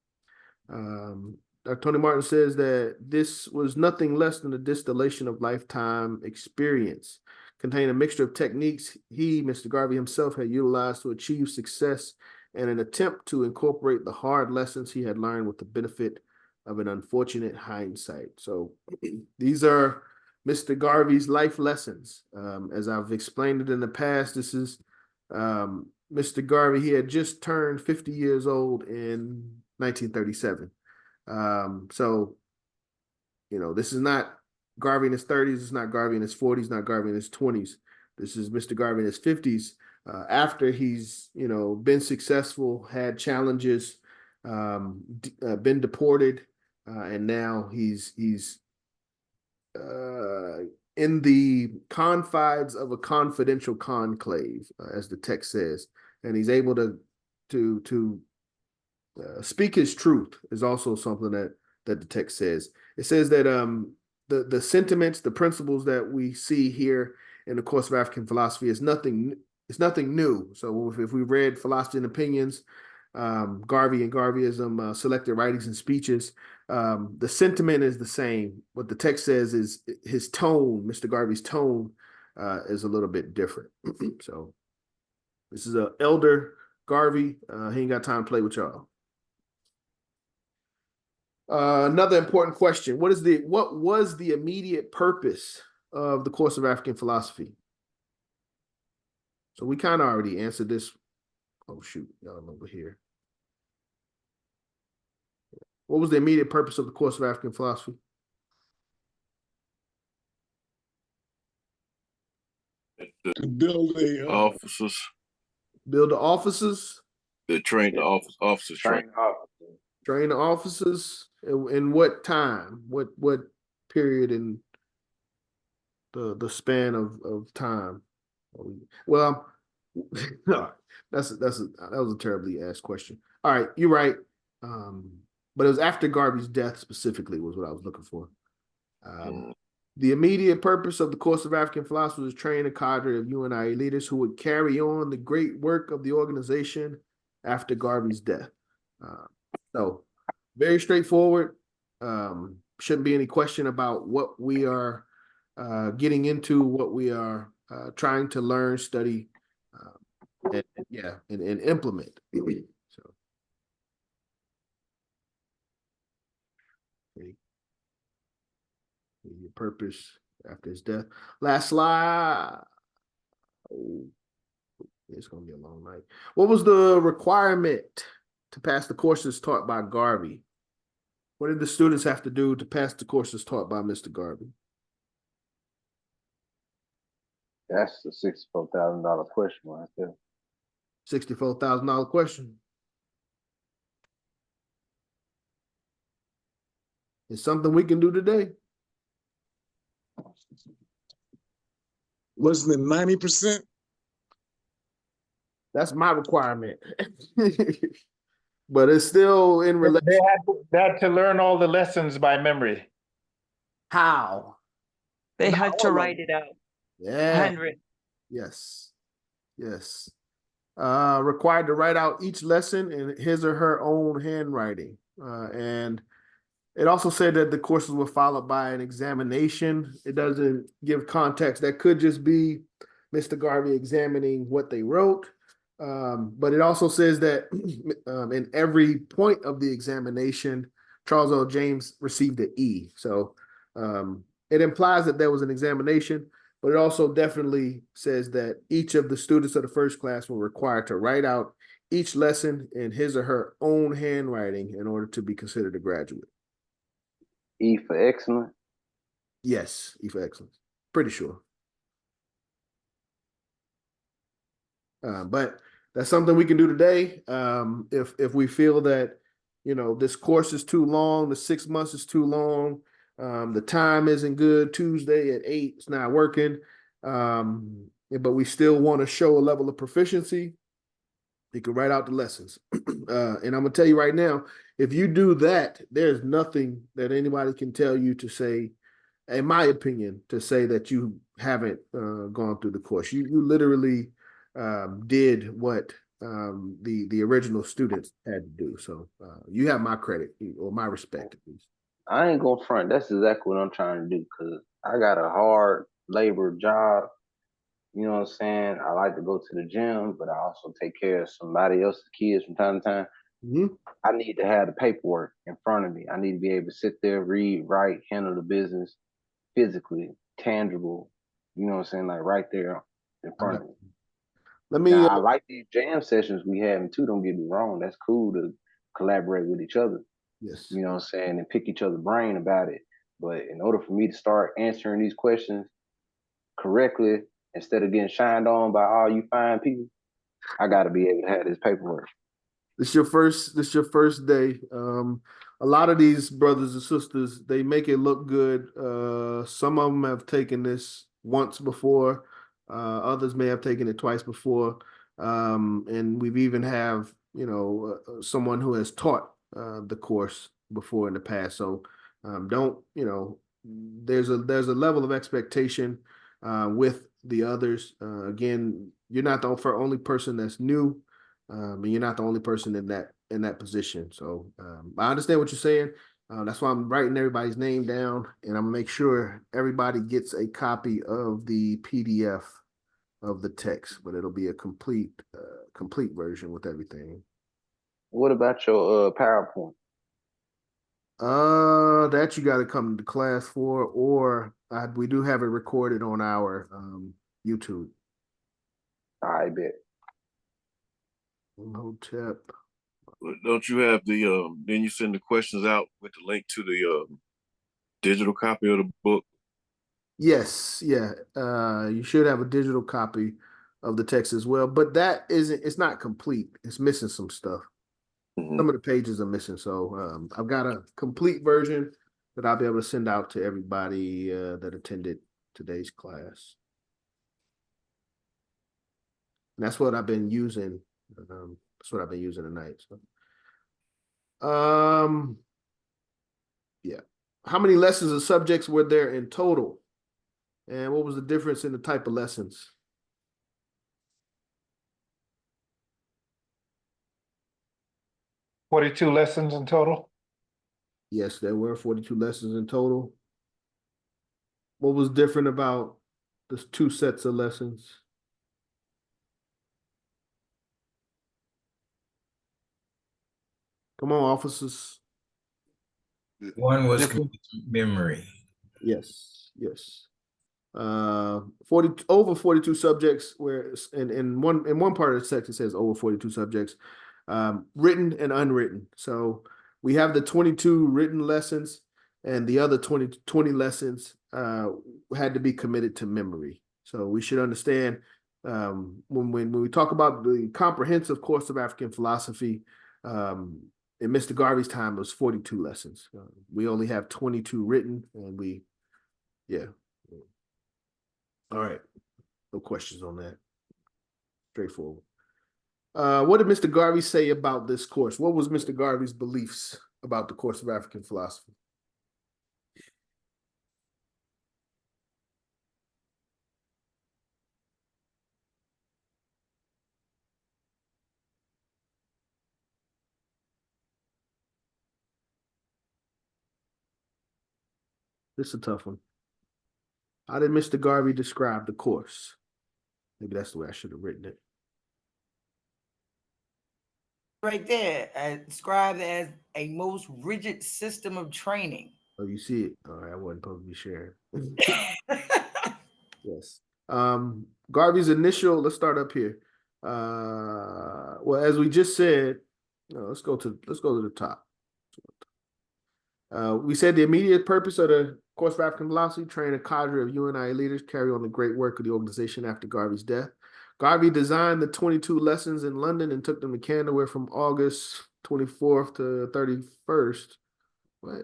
Dr. Tony Martin says that this was nothing less than a distillation of lifetime experience, containing a mixture of techniques he, Mr. Garvey himself, had utilized to achieve success and an attempt to incorporate the hard lessons he had learned with the benefit of an unfortunate hindsight. So these are Mr. Garvey's life lessons. As I've explained it in the past, this is Mr. Garvey. He had just turned 50 years old in 1937. So, this is not Garvey in his 30s. It's not Garvey in his 40s, not Garvey in his 20s. This is Mr. Garvey in his 50s. After he's, been successful, had challenges, been deported, and now he's in the confines of a confidential conclave, as the text says, and he's able to speak his truth is also something that the text says. It says that the sentiments, the principles that we see here in the course of African philosophy is nothing new. So if we read Philosophy and Opinions, Garvey and Garveyism, Selected Writings and Speeches, the sentiment is the same. What the text says is his tone, Mr. Garvey's tone, is a little bit different. So this is an elder Garvey. He ain't got time to play with y'all. Another important question: what was the immediate purpose of the course of African philosophy? So we kind of already answered this. Oh shoot, y'all over here. What was the immediate purpose of the course of African philosophy? build a officers. Build the officers. They train the officers. Train the officers. In what time? What period in the span of time? Well, no, that was a terribly asked question. All right, you're right. But it was after Garvey's death specifically was what I was looking for. The immediate purpose of the course of African philosophers was to train a cadre of UNIA leaders who would carry on the great work of the organization after Garvey's death. So very straightforward. Shouldn't be any question about what we are getting into, what we are trying to learn, study, and implement. So, okay. Your purpose after his death. Last slide. Oh, it's gonna be a long night. What was the requirement to pass the courses taught by Garvey? What did the students have to do to pass the courses taught by Mr. Garvey? That's the $64,000 question right there. $64,000 question. It's something we can do today. Wasn't it 90%? That's my requirement. But it's still in relation. They had to learn all the lessons by memory. How? They had to write it out. Yeah. 100. Yes. Yes. Required to write out each lesson in his or her own handwriting. And it also said that the courses were followed by an examination. It doesn't give context. That could just be Mr. Garvey examining what they wrote. But it also says that in every point of the examination, Charles L. James received an E. So it implies that there was an examination, but it also definitely says that each of the students of the first class were required to write out each lesson in his or her own handwriting in order to be considered a graduate. E for excellent? Yes, E for excellence. Pretty sure. But that's something we can do today. If we feel that, this course is too long, the 6 months is too long, the time isn't good, Tuesday at 8, it's not working, but we still want to show a level of proficiency, you can write out the lessons. And I'm going to tell you right now, if you do that, there's nothing that anybody can tell you to say, in my opinion, to say that you haven't gone through the course. You literally did what the original students had to do. So you have my credit or my respect, at least. I ain't gonna front. That's exactly what I'm trying to do because I got a hard labor job. You know what I'm saying? I like to go to the gym, but I also take care of somebody else's kids from time to time. Mm-hmm. I need to have the paperwork in front of me. I need to be able to sit there, read, write, handle the business physically, tangible. You know what I'm saying? Like right there in front of me. Now, I like these jam sessions we having too. Don't get me wrong. That's cool to collaborate with each other. Yes. You know what I'm saying? And pick each other's brain about it. But in order for me to start answering these questions correctly, instead of getting shined on by all you fine people, I got to be able to have this paperwork. This your first day. A lot of these brothers and sisters, they make it look good. Some of them have taken this once before. Others may have taken it twice before. And we've even have, someone who has taught the course before in the past. So don't, there's a level of expectation with the others. Again, you're not the only person that's new. And you're not the only person in that position. So I understand what you're saying. That's why I'm writing everybody's name down, and I'm gonna make sure everybody gets a copy of the PDF of the text, but it'll be a complete version with everything. What about your PowerPoint? That you got to come to class for, or we do have it recorded on our YouTube. I bet. Hotep. Don't you have the then you send the questions out with the link to the digital copy of the book? Yes, yeah. You should have a digital copy. of the text as well. But it's not complete. It's missing some stuff. Some of the pages are missing. So I've got a complete version that I'll be able to send out to everybody that attended today's class. And that's what I've been using. That's what I've been using tonight. So, yeah. How many lessons or subjects were there in total? And what was the difference in the type of lessons? $42 lessons in total. Yes, there were 42 lessons in total. What was different about the two sets of lessons? Come on, officers. One was memory. Yes, yes. 42 subjects, where in one part of the text it says over 42 subjects, written and unwritten. So we have the 22 written lessons, and the other 20 lessons had to be committed to memory. So we should understand when we talk about the comprehensive course of African philosophy, in Mr. Garvey's time, it was 42 lessons. We only have 22 written, and yeah. All right. No questions on that. Straightforward. What did Mr. Garvey say about this course? What was Mr. Garvey's beliefs about the course of African philosophy? This is a tough one. How did Mr. Garvey describe the course? Maybe that's the way I should have written it. Right there, described as a most rigid system of training. Oh, you see it. All right, I wasn't supposed to be sharing. Yes. Garvey's initial, let's start up here. Well, as we just said, let's go to the top. We said the immediate purpose of the course of African philosophy, train a cadre of UNIA leaders, carry on the great work of the organization after Garvey's death. Garvey designed the 22 lessons in London and took them to Canada, where from August 24th to 31st. What?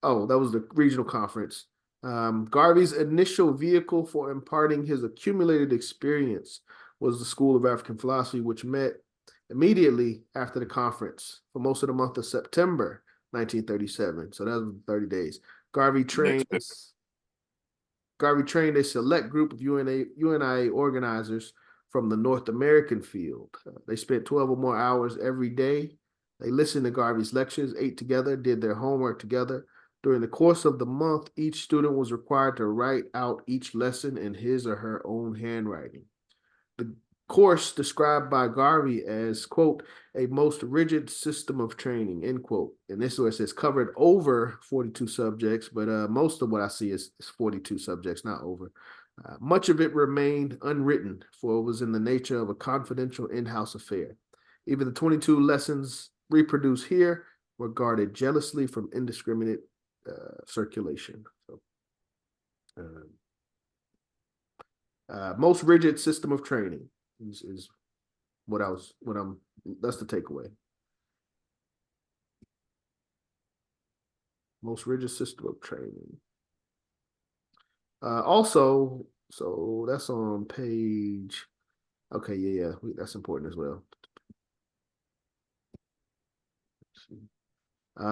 Oh, that was the regional conference. Garvey's initial vehicle for imparting his accumulated experience was the School of African Philosophy, which met immediately after the conference for most of the month of September 1937. So that was 30 days. Garvey trained a select group of UNIA organizers from the North American field. They spent 12 or more hours every day. They listened to Garvey's lectures, ate together, did their homework together. During the course of the month, each student was required to write out each lesson in his or her own handwriting. The course described by Garvey as, quote, a most rigid system of training, end quote. And this is where it says covered over 42 subjects, but most of what I see is 42 subjects, not over. Much of it remained unwritten, for it was in the nature of a confidential in-house affair. Even the 22 lessons reproduced here were guarded jealously from indiscriminate circulation. So, most rigid system of training is that's the takeaway. Most rigid system of training. Also, so that's on page, okay, yeah, that's important as well.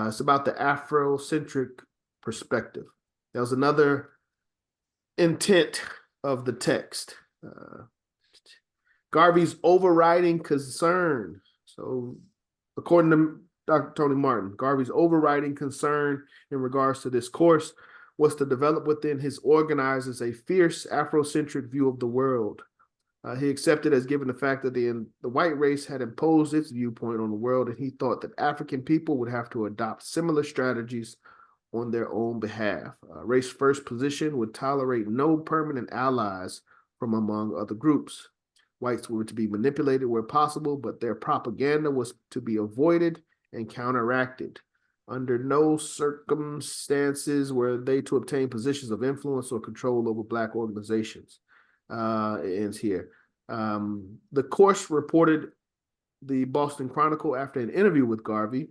It's about the Afrocentric perspective. That was another intent of the text. Garvey's overriding concern. So according to Dr. Tony Martin, Garvey's overriding concern in regards to this course was to develop within his organizers a fierce Afrocentric view of the world. He accepted as given the fact that the white race had imposed its viewpoint on the world, and he thought that African people would have to adopt similar strategies on their own behalf. Race first position would tolerate no permanent allies from among other groups. Whites were to be manipulated where possible, but their propaganda was to be avoided and counteracted. Under no circumstances were they to obtain positions of influence or control over Black organizations. It ends here. The course, reported the Boston Chronicle after an interview with Garvey,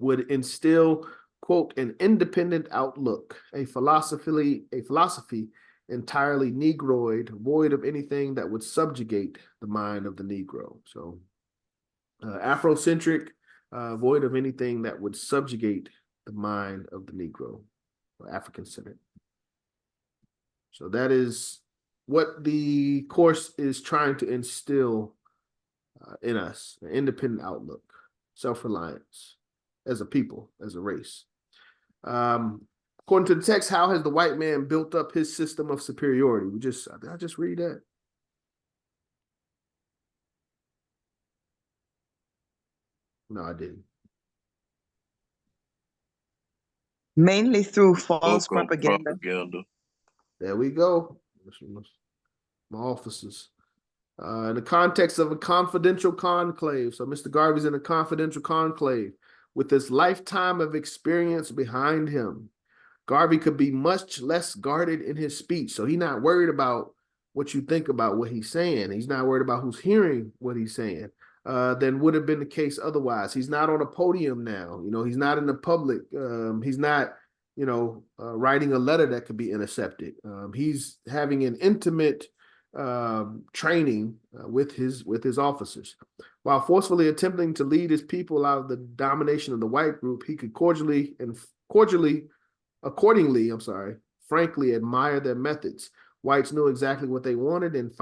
would instill, quote, an independent outlook, a philosophy entirely Negroid, void of anything that would subjugate the mind of the Negro. So Afrocentric, void of anything that would subjugate the mind of the Negro, or African-centered. So that is what the course is trying to instill in us, an independent outlook, self-reliance as a people, as a race. According to the text, how has the white man built up his system of superiority? Did I just read that? No, I didn't. Mainly through false propaganda. There we go. My officers. In the context of a confidential conclave. So Mr. Garvey's in a confidential conclave with his lifetime of experience behind him. Garvey could be much less guarded in his speech. So he's not worried about what you think about what he's saying. He's not worried about who's hearing what he's saying than would have been the case otherwise. He's not on a podium now. You know, he's not in the public. He's not, writing a letter that could be intercepted. He's having an intimate training with his officers. While forcefully attempting to lead his people out of the domination of the white group, he could accordingly, frankly admire their methods. Whites knew exactly what they wanted, and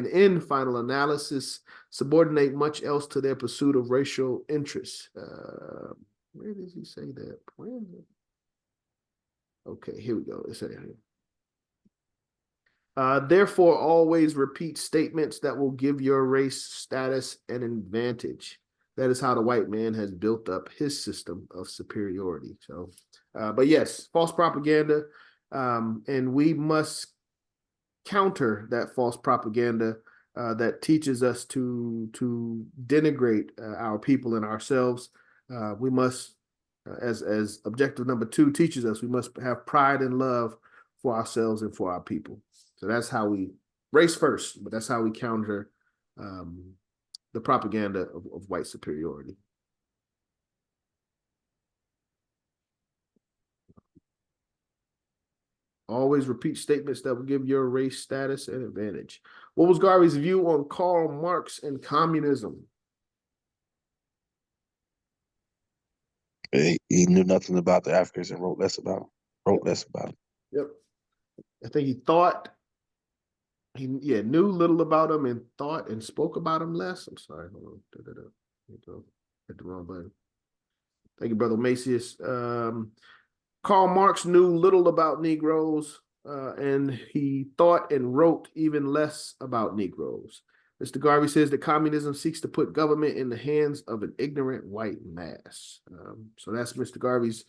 in final analysis, subordinate much else to their pursuit of racial interests. Where does he say that? Where is it? Okay, here we go. It's right here. Therefore, always repeat statements that will give your race status and advantage. That is how the white man has built up his system of superiority. So, but yes, false propaganda, and we must counter that false propaganda that teaches us to denigrate our people and ourselves. We must, as objective number 2 teaches us, we must have pride and love for ourselves and for our people. So that's how we race first, but that's how we counter the propaganda of white superiority. Always repeat statements that will give your race status and advantage. What was Garvey's view on Karl Marx and communism? He knew nothing about the Africans and wrote less about them. Yep. I think he thought he knew little about them and thought and spoke about them less. I'm sorry, hold on. Hit the wrong button. Thank you, Brother Macius. Karl Marx knew little about Negroes, and he thought and wrote even less about Negroes. Mr. Garvey says that communism seeks to put government in the hands of an ignorant white mass. So that's Mr. Garvey's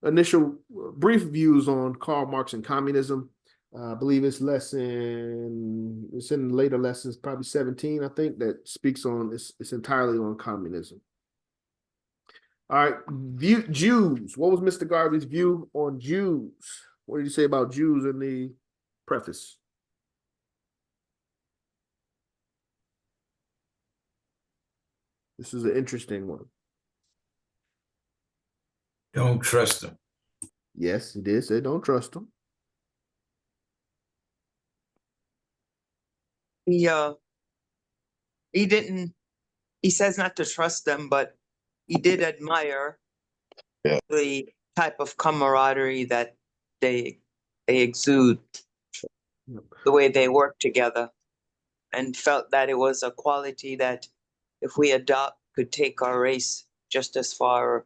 initial brief views on Karl Marx and communism. I believe it's in later lessons, probably 17, I think, that speaks on, it's entirely on communism. All right, Jews. What was Mr. Garvey's view on Jews? What did he say about Jews in the preface? This is an interesting one. Don't trust them. Yes, he did say don't trust them. He says not to trust them, but he did admire the type of camaraderie that they exude, the way they work together, and felt that it was a quality that if we adopt could take our race just as far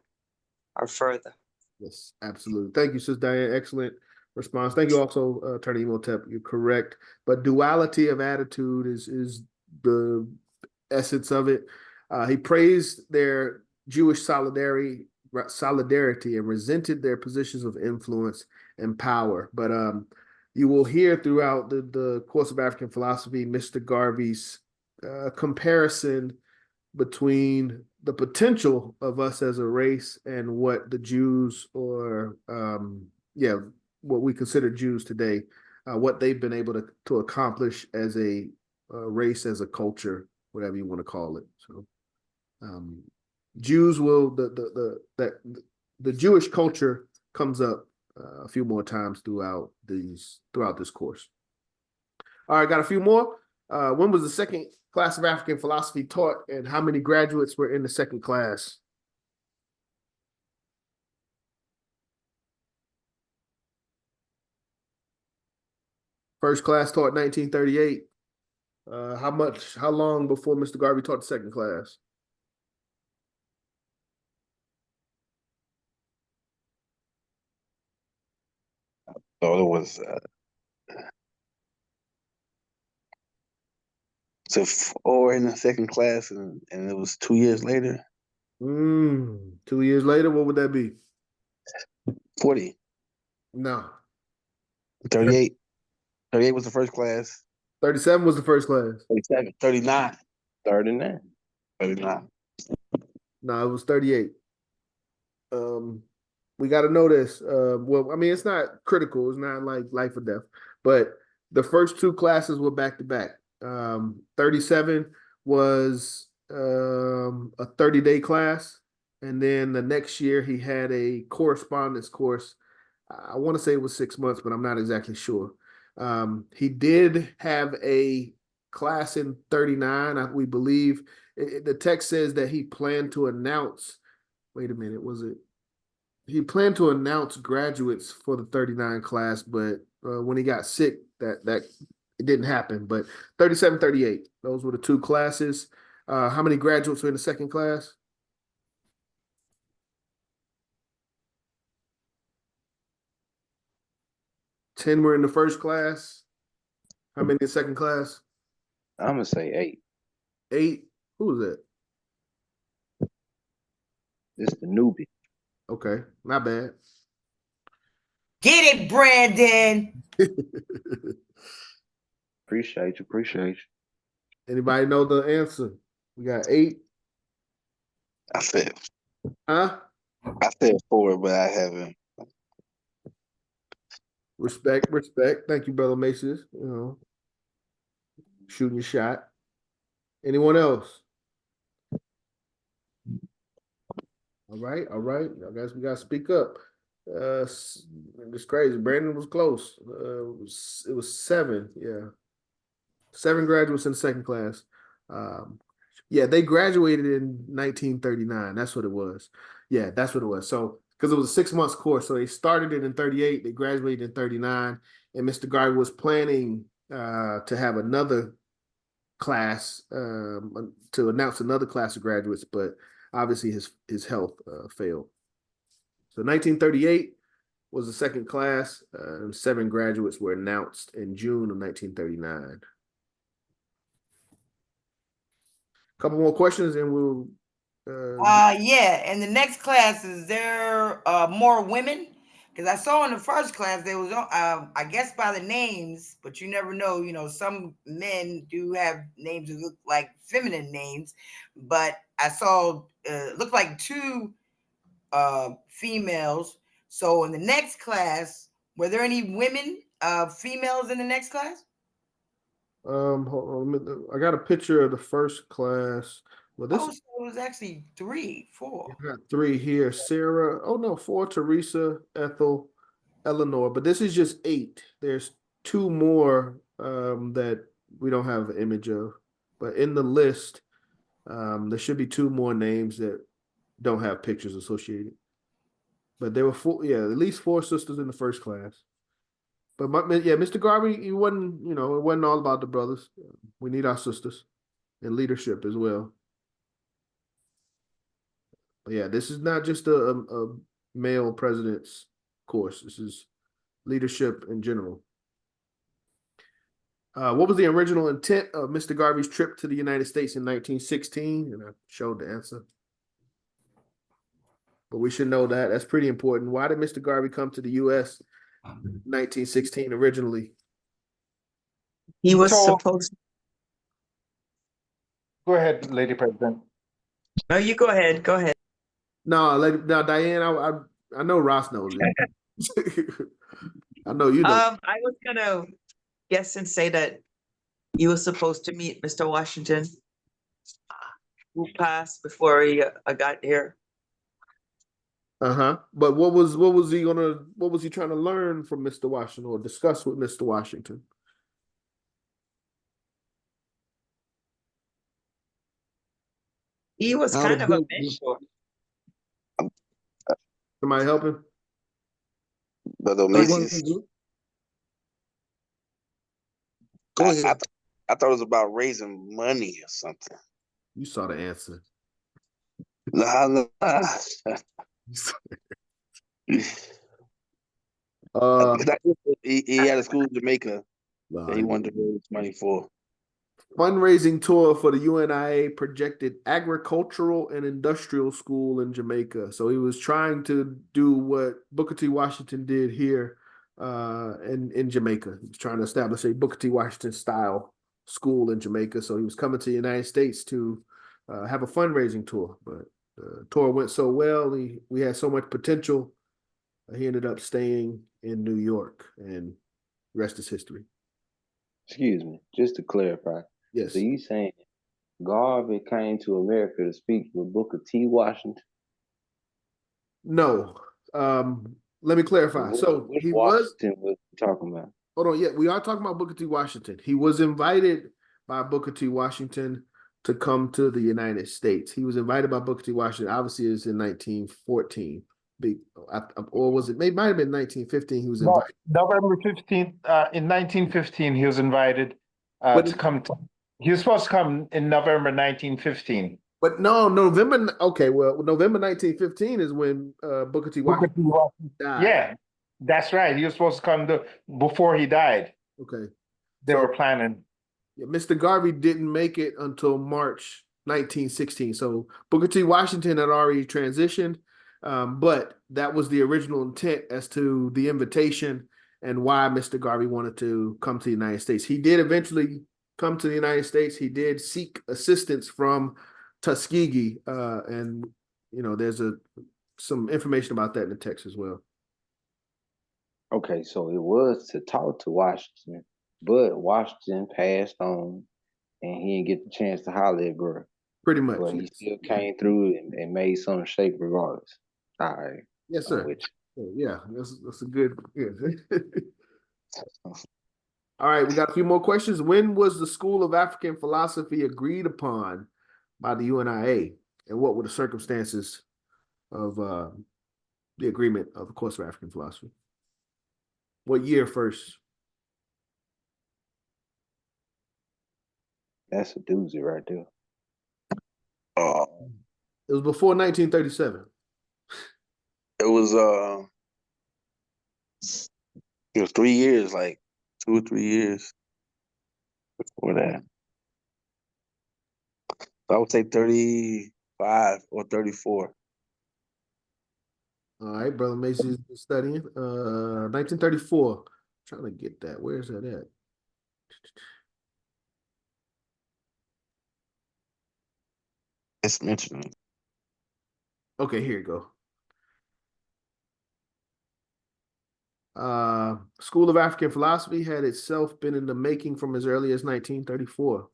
or further. Yes, absolutely. Thank you, Sis Diane. Excellent response. Thank you also, Attorney Imhotep. You're correct. But duality of attitude is the essence of it. He praised their Jewish solidarity and resented their positions of influence and power. But you will hear throughout the course of African philosophy, Mr. Garvey's comparison between the potential of us as a race and what the Jews, or what we consider Jews today, what they've been able to accomplish as a race, as a culture, whatever you want to call it. So, Jews will the Jewish culture comes up a few more times throughout this course. All right, got a few more. When was the second class of African philosophy taught, and how many graduates were in the second class? First class taught 1938. How long before Mr. Garvey taught the second class? So it was so 4 in the second class, and it was 2 years later. 2 years later, what would that be? 40. No. 38. 38 was the first class. 37 was the first class. 37. 39. 39. 39. No, it was 38. We got to know this. Well, I mean, it's not critical. It's not like life or death. But the first two classes were back to back. 37 was a 30-day class. And then the next year he had a correspondence course. I want to say it was 6 months, but I'm not exactly sure. He did have a class in 39, we believe. The text says that he planned to announce, wait a minute, was it? He planned to announce graduates for the 39 class, but when he got sick, that it didn't happen. But 37, 38, those were the two classes. How many graduates were in the second class? Ten were in the first class. How many in the second class? I'm gonna say 8. 8. Who was that? This the newbie. Okay, not bad. Get it, Brandon. Appreciate you. Anybody know the answer? We got 8. I said. Huh? I said 4, but I haven't. Respect. Thank you, Brother Macy's. You know, shooting your shot. Anyone else? All right. I guess we gotta speak up. It's crazy. Brandon was close. It was 7. Yeah, 7 graduates in the second class. Yeah, they graduated in 1939. That's what it was. Yeah, that's what it was. So, because it was a 6 months course, so they started it in 38. They graduated in 39, and Mr. Garvey was planning to have another class to announce another class of graduates, but obviously his health failed. So 1938 was the second class, and 7 graduates were announced in June of 1939. Couple more questions and we'll yeah, and the next class, is there more women? Because I saw in the first class there was I guess by the names, but you never know. You know, some men do have names that look like feminine names, but I saw looked like 2 females. So in the next class, were there any women females in the next class? hold on, I got a picture of the first class. Well, this so it was actually 3, 4. You got 3 here. Sarah. Oh no, 4. Teresa, Ethel, Eleanor. But this is just 8. There's 2 more that we don't have an image of. But in the list, there should be 2 more names that don't have pictures associated. But there were 4, yeah, at least 4 sisters in the first class. But Mr. Garvey, it wasn't all about the brothers. We need our sisters and leadership as well. But yeah, this is not just a male president's course. This is leadership in general. What was the original intent of Mr. Garvey's trip to the United States in 1916? And I showed the answer. But we should know that. That's pretty important. Why did Mr. Garvey come to the U.S. in 1916 originally? He was supposed. Go ahead, Lady President. No, you go ahead. Go ahead. No, Diane, I know Ross knows it. I know you know. I was gonna guess and say that you were supposed to meet Mr. Washington, who passed before he got here. Uh-huh. But what was he trying to learn from Mr. Washington or discuss with Mr. Washington? He was How kind to of a build mentor. Somebody helping? Brother Go Macy's. ahead. I thought it was about raising money or something. You saw the answer. Nah. He had a school in Jamaica that he wanted to raise money for. Fundraising tour for the UNIA projected agricultural and industrial school in Jamaica. So he was trying to do what Booker T. Washington did here in Jamaica. He was trying to establish a Booker T. Washington style school in Jamaica. So he was coming to the United States to have a fundraising tour. But the tour went so well, we had so much potential. He ended up staying in New York, and the rest is history. Excuse me, just to clarify. Yes. So you saying Garvey came to America to speak with Booker T. Washington? No. Let me clarify. So Which he Washington was talking about? Hold on. Yeah, we are talking about Booker T. Washington. He was invited by Booker T. Washington to come to the United States. He was invited by Booker T. Washington. Obviously, it was in 1914. Or was it? It might have been 1915. He was invited. November 15th. In 1915, he was invited to come. He was supposed to come in November 1915. But no, November. Okay, well, November 1915 is when Booker T. Washington died. Yeah, that's right. He was supposed to come before he died. Okay. They were planning. Yeah, Mr. Garvey didn't make it until March 1916. So Booker T. Washington had already transitioned, but that was the original intent as to the invitation and why Mr. Garvey wanted to come to the United States. He did eventually come to the United States. He did seek assistance from Tuskegee, and there's some information about that in the text as well. Okay, so it was to talk to Washington, but Washington passed on, and he didn't get the chance to holler at bro. Pretty much. But he still came through and made some shape regardless. All right. Yes, sir. Yeah, that's a good. Yeah. All right, we got a few more questions. When was the School of African Philosophy agreed upon by the UNIA, and what were the circumstances of the agreement of the course of African philosophy? What year first? That's a doozy right there. It was before 1937. It was 3 years, like 2 or 3 years before that. I would say 35 or 34. All right, Brother Macy's studying. 1934. Trying to get that. Where's that at? It's mentioned. Okay, here you go. School of African Philosophy had itself been in the making from as early as 1934.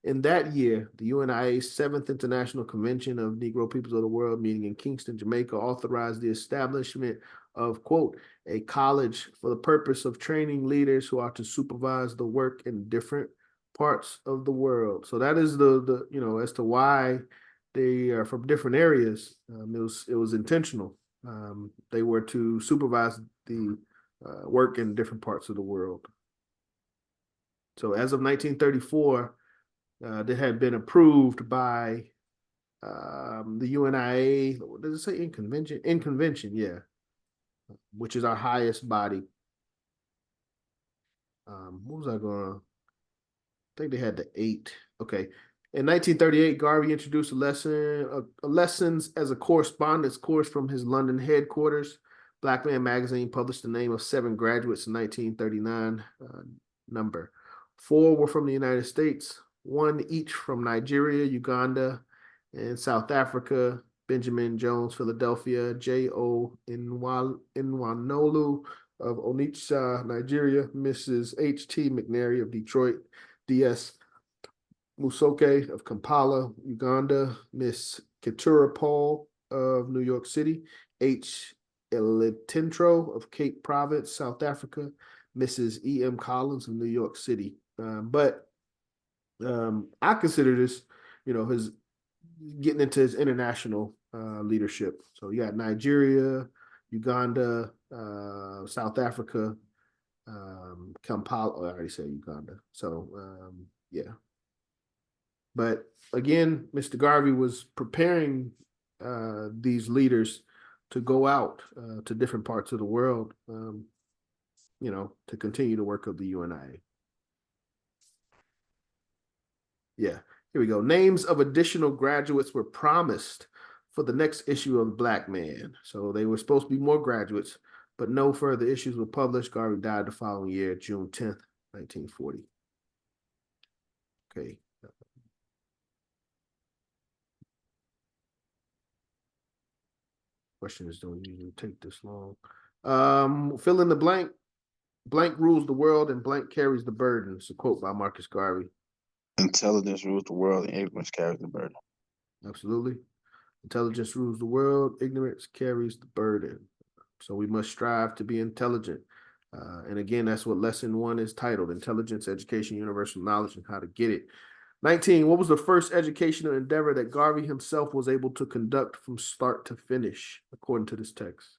In that year, the UNIA's 7th International Convention of Negro Peoples of the World, meeting in Kingston, Jamaica, authorized the establishment of, quote, a college for the purpose of training leaders who are to supervise the work in different parts of the world. So that is the as to why they are from different areas. It was intentional. They were to supervise the work in different parts of the world. So as of 1934, that had been approved by the UNIA. What does it say? In convention? In convention, yeah, which is our highest body. What was I going to? I think they had the 8. Okay. In 1938, Garvey introduced lessons as a correspondence course from his London headquarters. Black Man Magazine published the name of 7 graduates in 1939 number. 4 were from the United States, 1 each from Nigeria, Uganda, and South Africa. Benjamin Jones, Philadelphia, J.O. Nwanolu, of Onitsha, Nigeria, Mrs. H.T. McNary of Detroit, D.S. Musoke of Kampala, Uganda, Miss Keturah Paul of New York City, H. Elitintro of Cape Province, South Africa, Mrs. E.M. Collins of New York City. But I consider this, his getting into his international leadership. So you got Nigeria, Uganda, South Africa, Kampala. I already said Uganda. So yeah. But again, Mr. Garvey was preparing these leaders to go out to different parts of the world, to continue the work of the UNIA. Yeah, here we go. Names of additional graduates were promised for the next issue of Black Man. So they were supposed to be more graduates, but no further issues were published. Garvey died the following year, June 10th, 1940. Okay. Questions don't usually take this long. Fill in the blank. Blank rules the world and blank carries the burden. It's a quote by Marcus Garvey. Intelligence rules the world and ignorance carries the burden. Absolutely. Intelligence rules the world. Ignorance carries the burden. So we must strive to be intelligent. And again, that's what lesson 1 is titled: Intelligence, Education, Universal Knowledge, and How to Get It. 19, what was the first educational endeavor that Garvey himself was able to conduct from start to finish, according to this text?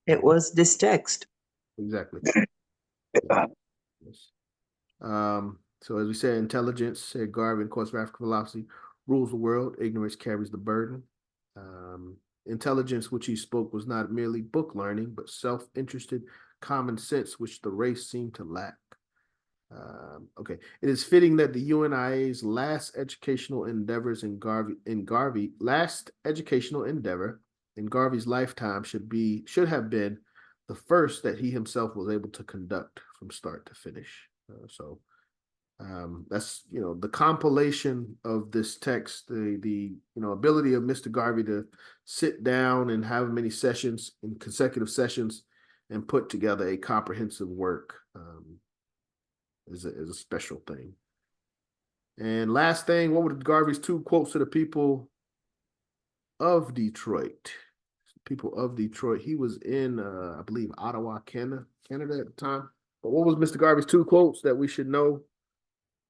It was this text. Exactly. Yes. So as we said, intelligence, said Garvey in Course of African Philosophy, rules the world. Ignorance carries the burden. Intelligence, which he spoke, was not merely book learning, but self-interested common sense, which the race seemed to lack. Okay, it is fitting that the UNIA's last educational endeavors in last educational endeavor in Garvey's lifetime should have been the first that he himself was able to conduct from start to finish. So that's the compilation of this text, the ability of Mr. Garvey to sit down and have many sessions in consecutive sessions and put together a comprehensive work is a special thing. And last thing, what were Garvey's 2 quotes to the people of Detroit? People of Detroit. He was in, I believe, Ottawa, Canada at the time. But what was Mr. Garvey's 2 quotes that we should know?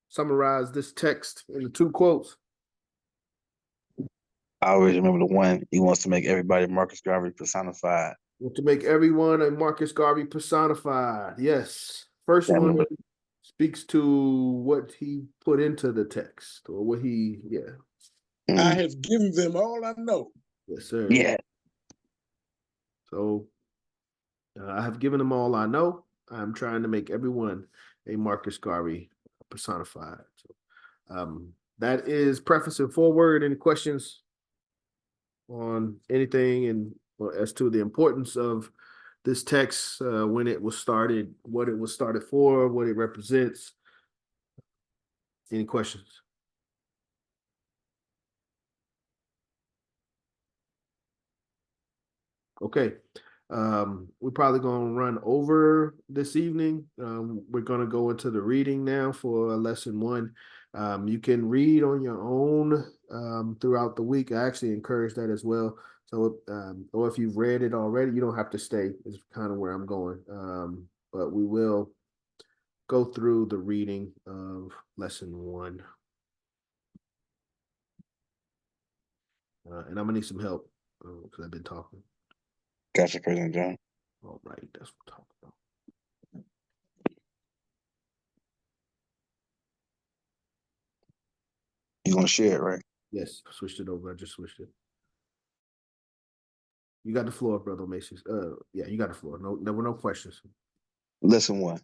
Summarize this text in the 2 quotes. I always remember the one, he wants to make everybody Marcus Garvey personified. To make everyone a Marcus Garvey personified. Yes. First one speaks to what he put into the text, or what he, I have given them all I know. Yes, sir. Yeah. So I have given them all I know. I'm trying to make everyone a Marcus Garvey personified. So that is preface and foreword. Any questions on anything and as to the importance of this text, when it was started, what it was started for, what it represents? Any questions? Okay. We're probably going to run over this evening. We're going to go into the reading now for lesson 1. You can read on your own throughout the week. I actually encourage that as well. So, or if you've read it already, you don't have to stay. It's kind of where I'm going. But we will go through the reading of lesson 1. And I'm going to need some help because I've been talking. Gotcha, President John. All right, that's what I'm talking about. You gonna share it, right? Yes, switched it over. I just switched it. You got the floor, Brother Macy's. Yeah, you got the floor. There were no questions. Lesson 1: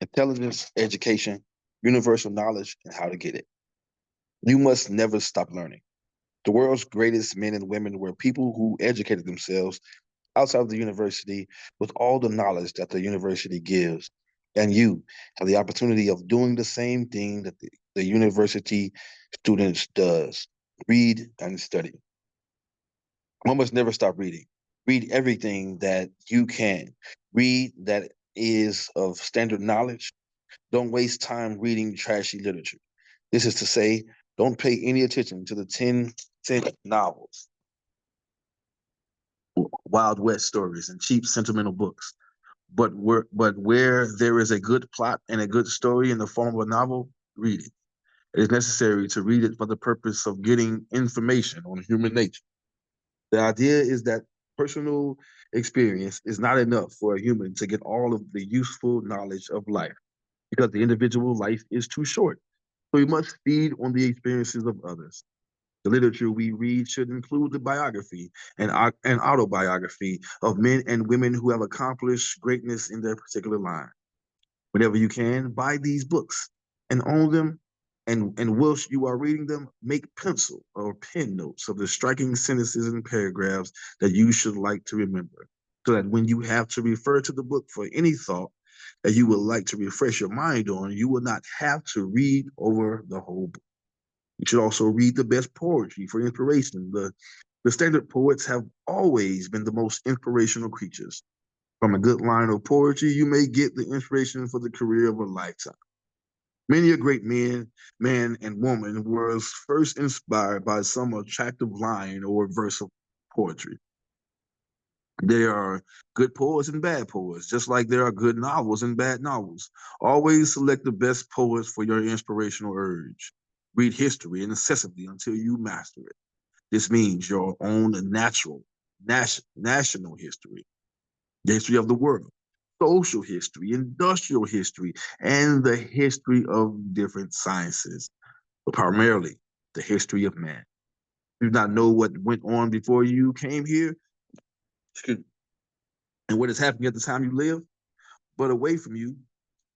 Intelligence, Education, Universal Knowledge, and How to Get It. You must never stop learning. The world's greatest men and women were people who educated themselves outside of the university with all the knowledge that the university gives. And you have the opportunity of doing the same thing that the university students does. Read and study. One must never stop reading. Read everything that you can. Read that is of standard knowledge. Don't waste time reading trashy literature. This is to say, don't pay any attention to the 10 cent novels, Wild West stories, and cheap sentimental books. But where there is a good plot and a good story in the form of a novel, read it. It is necessary to read it for the purpose of getting information on human nature. The idea is that personal experience is not enough for a human to get all of the useful knowledge of life, because the individual life is too short. So we must feed on the experiences of others. The literature we read should include the biography and autobiography of men and women who have accomplished greatness in their particular line. Whenever you can, buy these books and own them. And whilst you are reading them, make pencil or pen notes of the striking sentences and paragraphs that you should like to remember, so that when you have to refer to the book for any thought that you would like to refresh your mind on, you will not have to read over the whole book. You should also read the best poetry for inspiration. The standard poets have always been the most inspirational creatures. From a good line of poetry, you may get the inspiration for the career of a lifetime. Many a great man and woman was first inspired by some attractive line or verse of poetry. There are good poets and bad poets, just like there are good novels and bad novels. Always select the best poets for your inspirational urge. Read history incessantly until you master it. This means your own national history, the history of the world, social history, industrial history, and the history of different sciences, but primarily the history of man. You do not know what went on before you came here and what is happening at the time you live, but away from you,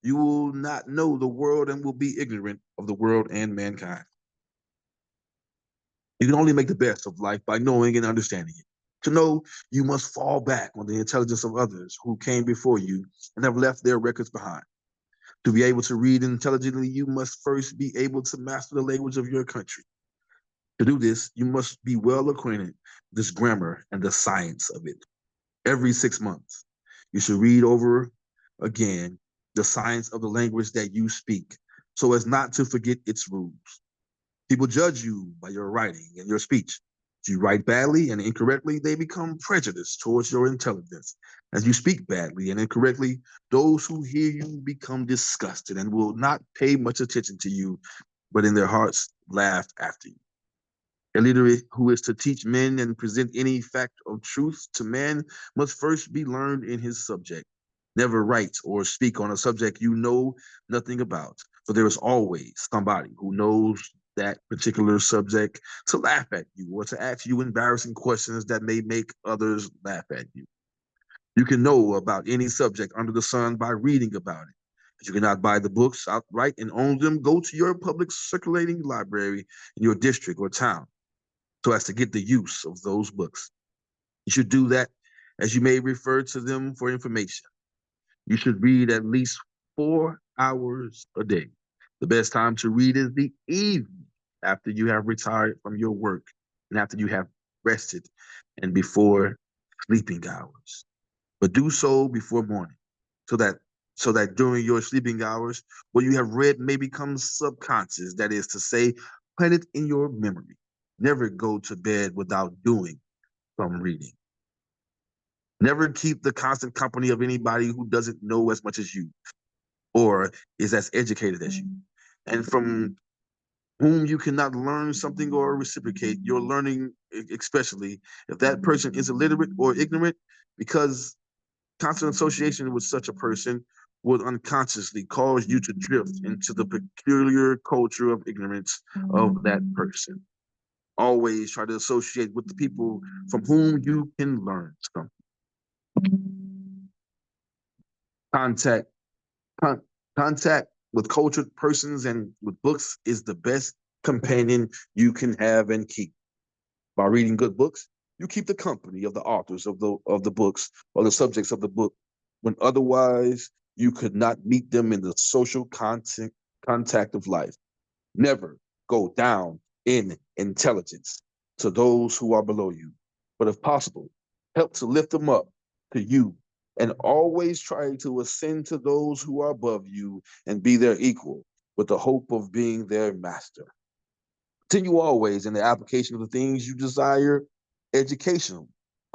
you will not know the world and will be ignorant of the world and mankind. You can only make the best of life by knowing and understanding it. To know, you must fall back on the intelligence of others who came before you and have left their records behind. To be able to read intelligently, you must first be able to master the language of your country. To do this, you must be well acquainted with this grammar and the science of it. Every 6 months, you should read over again the science of the language that you speak, so as not to forget its rules. People judge you by your writing and your speech. If you write badly and incorrectly, they become prejudiced towards your intelligence. As you speak badly and incorrectly, those who hear you become disgusted and will not pay much attention to you, but in their hearts laugh after you. A leader who is to teach men and present any fact of truth to man must first be learned in his subject. Never write or speak on a subject you know nothing about, for there is always somebody who knows that particular subject to laugh at you or to ask you embarrassing questions that may make others laugh at you. You can know about any subject under the sun by reading about it. If you cannot buy the books outright and own them, go to your public circulating library in your district or town so as to get the use of those books. You should do that as you may refer to them for information. You should read at least 4 hours a day. The best time to read is the evening, after you have retired from your work and after you have rested and before sleeping hours. But do so before morning, so that during your sleeping hours, what you have read may become subconscious, that is to say, plant it in your memory. Never go to bed without doing some reading. Never keep the constant company of anybody who doesn't know as much as you or is as educated as you, and from whom you cannot learn something or reciprocate your learning, especially if that person is illiterate or ignorant, because constant association with such a person would unconsciously cause you to drift into the peculiar culture of ignorance of that person. Always try to associate with the people from whom you can learn something. Contact with cultured persons and with books is the best companion you can have and keep. By reading good books, you keep the company of the authors of the books or the subjects of the book, when otherwise you could not meet them in the social contact of life. Never go down in intelligence to those who are below you, but if possible, help to lift them up to you, and always try to ascend to those who are above you and be their equal, with the hope of being their master. Continue always in the application of the things you desire, educational,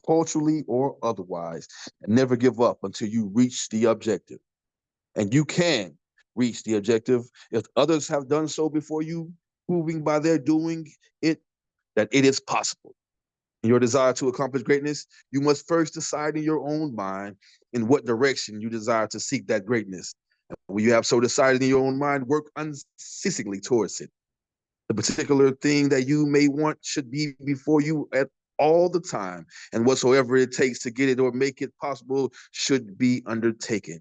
culturally, or otherwise, and never give up until you reach the objective. And you can reach the objective if others have done so before you, proving by their doing it that it is possible. In your desire to accomplish greatness, you must first decide in your own mind in what direction you desire to seek that greatness. When you have so decided in your own mind, work unceasingly towards it. The particular thing that you may want should be before you at all the time, and whatsoever it takes to get it or make it possible should be undertaken.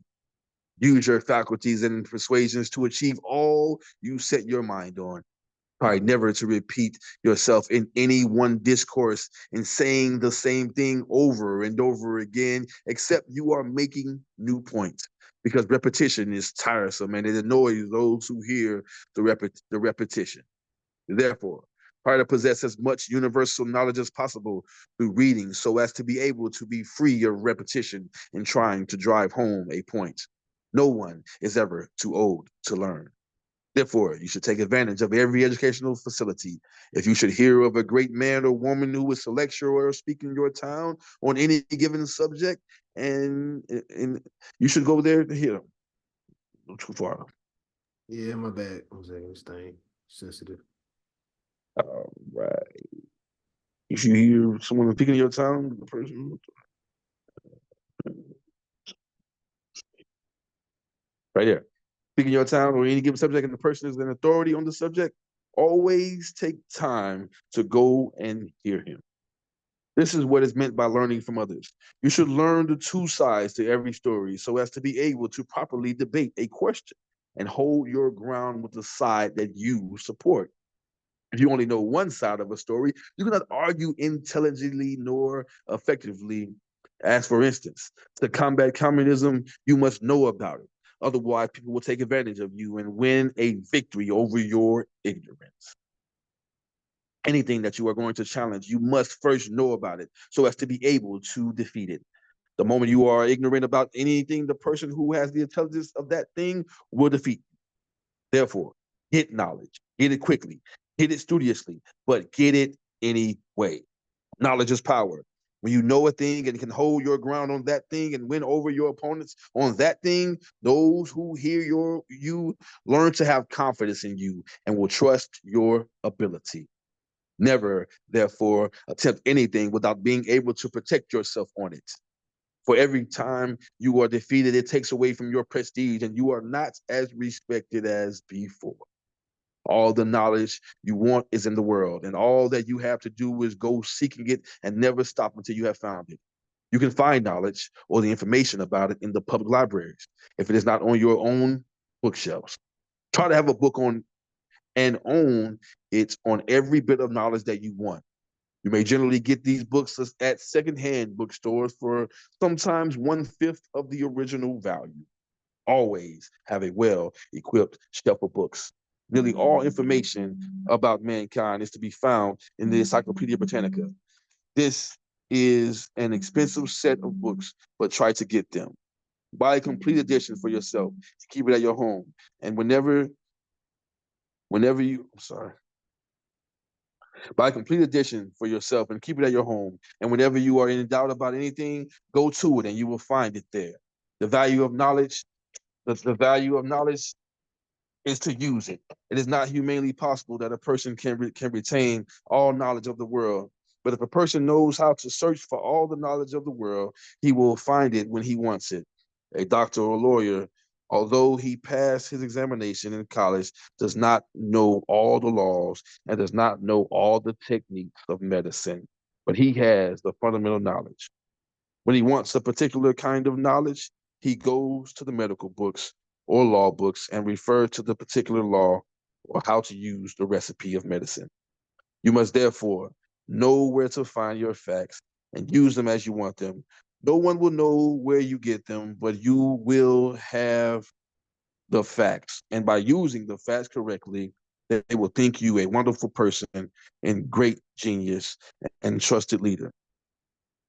Use your faculties and persuasions to achieve all you set your mind on. Try never to repeat yourself in any one discourse and saying the same thing over and over again, except you are making new points, because repetition is tiresome and it annoys those who hear the repetition. Therefore, try to possess as much universal knowledge as possible through reading so as to be able to be free of repetition in trying to drive home a point. No one is ever too old to learn. Therefore, you should take advantage of every educational facility. If you should hear of a great man or woman who is a lecturer or speaking in your town on any given subject, and you should go there to hear them. No too far. Yeah, my bad. I was saying this thing sensitive. All right. If you hear someone speaking in your town, the person right there, speaking in your town or any given subject, and the person is an authority on the subject, always take time to go and hear him. This is what is meant by learning from others. You should learn the two sides to every story so as to be able to properly debate a question and hold your ground with the side that you support. If you only know one side of a story, you cannot argue intelligently nor effectively. As for instance, to combat communism, you must know about it. Otherwise, people will take advantage of you and win a victory over your ignorance. Anything that you are going to challenge, you must first know about it so as to be able to defeat it. The moment you are ignorant about anything, the person who has the intelligence of that thing will defeat you. Therefore, get knowledge, get it quickly, get it studiously, but get it anyway. Knowledge is power. When you know a thing and can hold your ground on that thing and win over your opponents on that thing, those who hear you learn to have confidence in you and will trust your ability. Never, therefore, attempt anything without being able to protect yourself on it. For every time you are defeated, it takes away from your prestige and you are not as respected as before. All the knowledge you want is in the world, and all that you have to do is go seeking it and never stop until you have found it. You can find knowledge or the information about it in the public libraries if it is not on your own bookshelves. Try to have a book on and own it on every bit of knowledge that you want. You may generally get these books at secondhand bookstores for sometimes 1/5 of the original value. Always have a well-equipped shelf of books. Nearly all information about mankind is to be found in the Encyclopedia Britannica. This is an expensive set of books, but try to get them. Buy a complete edition for yourself to keep it at your home. And whenever you, buy a complete edition for yourself and keep it at your home. And whenever you are in doubt about anything, go to it and you will find it there. The value of knowledge is to use it. It is not humanly possible that a person can retain all knowledge of the world. But if a person knows how to search for all the knowledge of the world, he will find it when he wants it. A doctor or lawyer, although he passed his examination in college, does not know all the laws and does not know all the techniques of medicine, but he has the fundamental knowledge. When he wants a particular kind of knowledge, he goes to the medical books or law books and refers to the particular law or how to use the recipe of medicine. You must therefore know where to find your facts, and use them as you want them. No one will know where you get them, but you will have the facts. And by using the facts correctly, they will think you a wonderful person and great genius and trusted leader.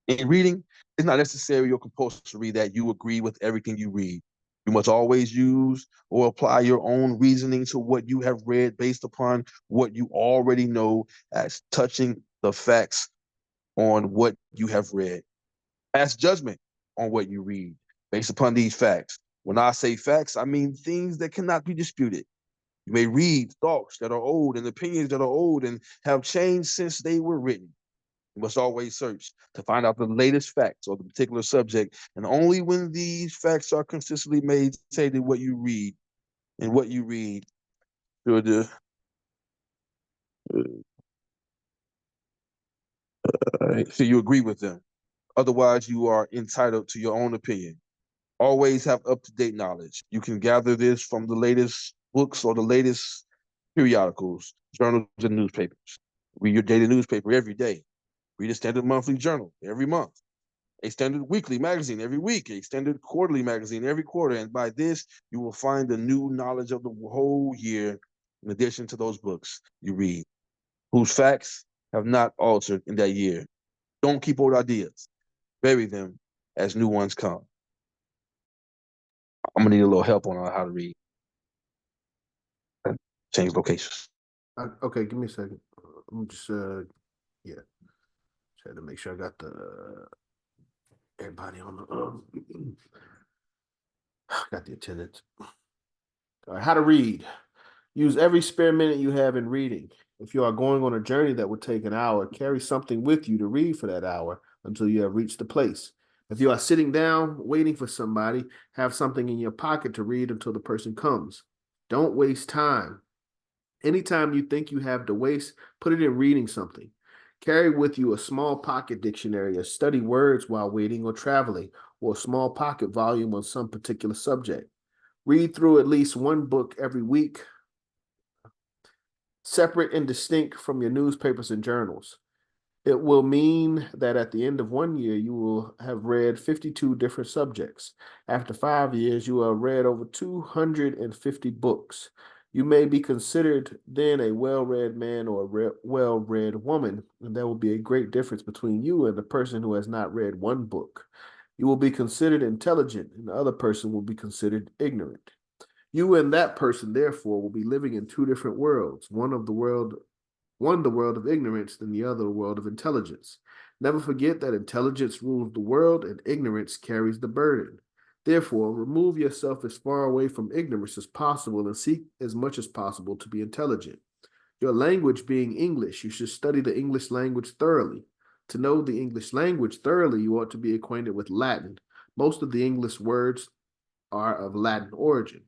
In reading, it's not necessary or compulsory that you agree with everything you read. You must always use or apply your own reasoning to what you have read based upon what you already know as touching the facts on what you have read. Pass judgment on what you read based upon these facts. When I say facts, I mean things that cannot be disputed. You may read thoughts that are old and opinions that are old and have changed since they were written. You must always search to find out the latest facts on the particular subject, and only when these facts are consistently made say that what you read should so you agree with them. Otherwise, you are entitled to your own opinion. Always have up-to-date knowledge. You can gather this from the latest books or the latest periodicals, journals, and newspapers. Read your daily newspaper every day. Read a standard monthly journal every month. A standard weekly magazine every week, a standard quarterly magazine every quarter. And by this, you will find the new knowledge of the whole year in addition to those books you read, whose facts have not altered in that year. Don't keep old ideas. Bury them as new ones come. I'm gonna need a little help on how to read. Change locations. Okay, give me a second. I'm just yeah. Just had to make sure I got the everybody on the got the attendance. All right, how to read. Use every spare minute you have in reading. If you are going on a journey that would take an hour, carry something with you to read for that hour until you have reached the place. If you are sitting down, waiting for somebody, have something in your pocket to read until the person comes. Don't waste time. Anytime you think you have to waste, put it in reading something. Carry with you a small pocket dictionary or study words while waiting or traveling, or a small pocket volume on some particular subject. Read through at least one book every week, separate and distinct from your newspapers and journals. It will mean that at the end of 1 year, you will have read 52 different subjects. After 5 years, you will have read over 250 books. You may be considered then a well-read man or a well-read woman, and there will be a great difference between you and the person who has not read one book. You will be considered intelligent, and the other person will be considered ignorant. You and that person, therefore, will be living in two different worlds, one the world of ignorance, and the other the world of intelligence. Never forget that intelligence rules the world and ignorance carries the burden. Therefore, remove yourself as far away from ignorance as possible and seek as much as possible to be intelligent. Your language being English, you should study the English language thoroughly. To know the English language thoroughly, you ought to be acquainted with Latin. Most of the English words are of Latin origin.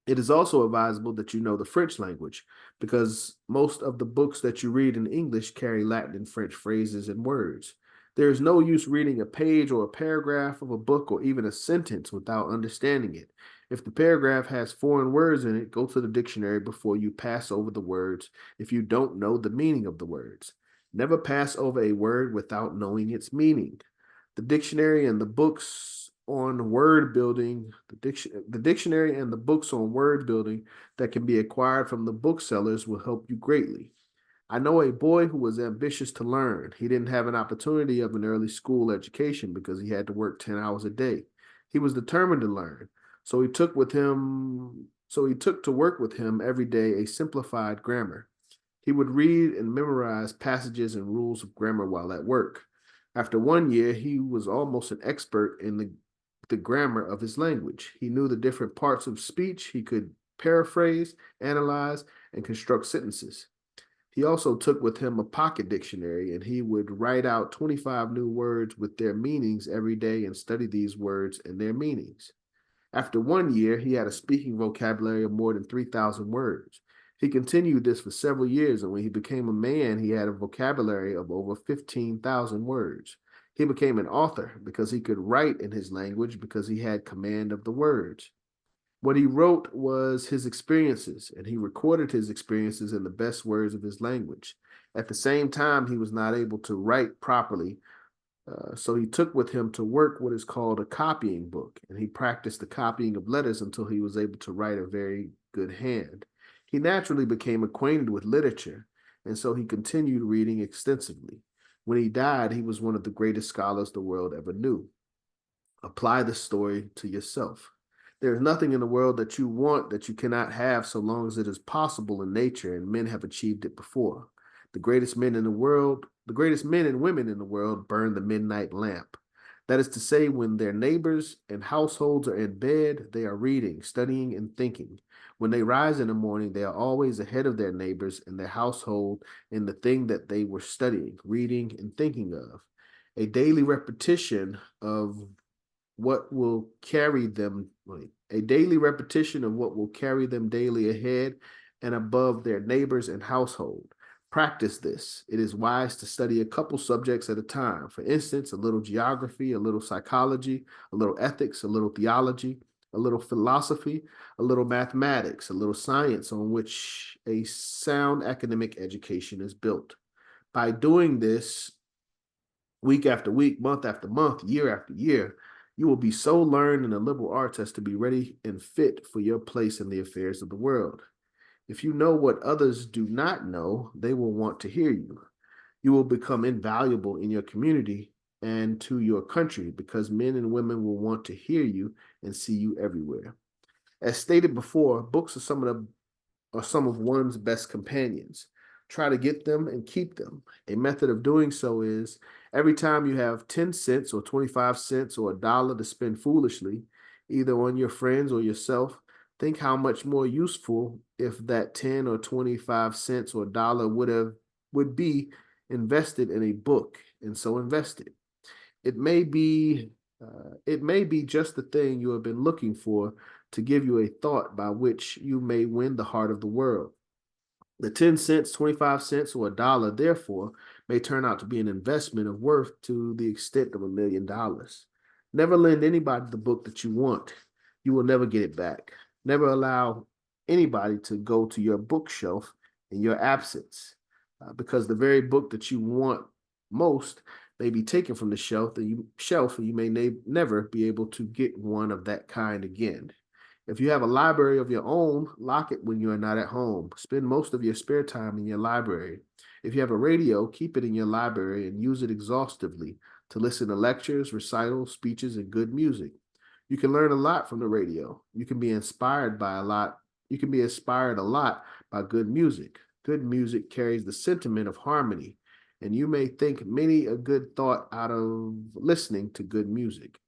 It is also advisable that you know the French language, because most of the books that you read in English carry Latin and French phrases and words. There is no use reading a page or a paragraph of a book or even a sentence without understanding it. If the paragraph has foreign words in it, go to the dictionary before you pass over the words if you don't know the meaning of the words. Never pass over a word without knowing its meaning. The dictionary and the books on word building, the dictionary and the books on word building that can be acquired from the booksellers will help you greatly. I know a boy who was ambitious to learn. He didn't have an opportunity of an early school education because he had to work 10 hours a day. He was determined to learn, so he took to work with him every day a simplified grammar. He would read and memorize passages and rules of grammar while at work. After 1 year, he was almost an expert in the grammar of his language. He knew the different parts of speech. He could paraphrase, analyze, and construct sentences. He also took with him a pocket dictionary, and he would write out 25 new words with their meanings every day and study these words and their meanings. After 1 year, he had a speaking vocabulary of more than 3,000 words. He continued this for several years, and when he became a man, he had a vocabulary of over 15,000 words. He became an author because he could write in his language because he had command of the words. What he wrote was his experiences, and he recorded his experiences in the best words of his language. At the same time, he was not able to write properly. So he took with him to work what is called a copying book, and he practiced the copying of letters until he was able to write a very good hand. He naturally became acquainted with literature, and so he continued reading extensively. When he died, he was one of the greatest scholars the world ever knew. Apply this story to yourself. There is nothing in the world that you want that you cannot have so long as it is possible in nature, and men have achieved it before. The greatest men in the world, the greatest men and women in the world burn the midnight lamp. That is to say, when their neighbors and households are in bed, they are reading, studying, and thinking. When they rise in the morning, they are always ahead of their neighbors and their household in the thing that they were studying, reading, and thinking of. A daily repetition of what will carry them, a daily repetition of what will carry them daily ahead and above their neighbors and household. Practice this. It is wise to study a couple subjects at a time. For instance, a little geography, a little psychology, a little ethics, a little theology, a little philosophy, a little mathematics, a little science on which a sound academic education is built. By doing this week after week, month after month, year after year, you will be so learned in the liberal arts as to be ready and fit for your place in the affairs of the world. If you know what others do not know, they will want to hear you. You will become invaluable in your community and to your country because men and women will want to hear you and see you everywhere. As stated before, books are some of one's best companions. Try to get them and keep them. A method of doing so is every time you have 10 cents or 25 cents or $1 to spend foolishly, either on your friends or yourself, think how much more useful if that 10 or 25 cents or $1 would be invested in a book, and so invested. It may be just the thing you have been looking for to give you a thought by which you may win the heart of the world. The 10 cents, 25 cents, or $1, therefore, may turn out to be an investment of worth to the extent of $1 million. Never lend anybody the book that you want. You will never get it back. Never allow anybody to go to your bookshelf in your absence, because the very book that you want most may be taken from the shelf, and you may never be able to get one of that kind again. If you have a library of your own, lock it when you are not at home. Spend most of your spare time in your library. If you have a radio, keep it in your library and use it exhaustively to listen to lectures, recitals, speeches, and good music. You can learn a lot from the radio. You can be inspired a lot by good music. Good music carries the sentiment of harmony, and you may think many a good thought out of listening to good music.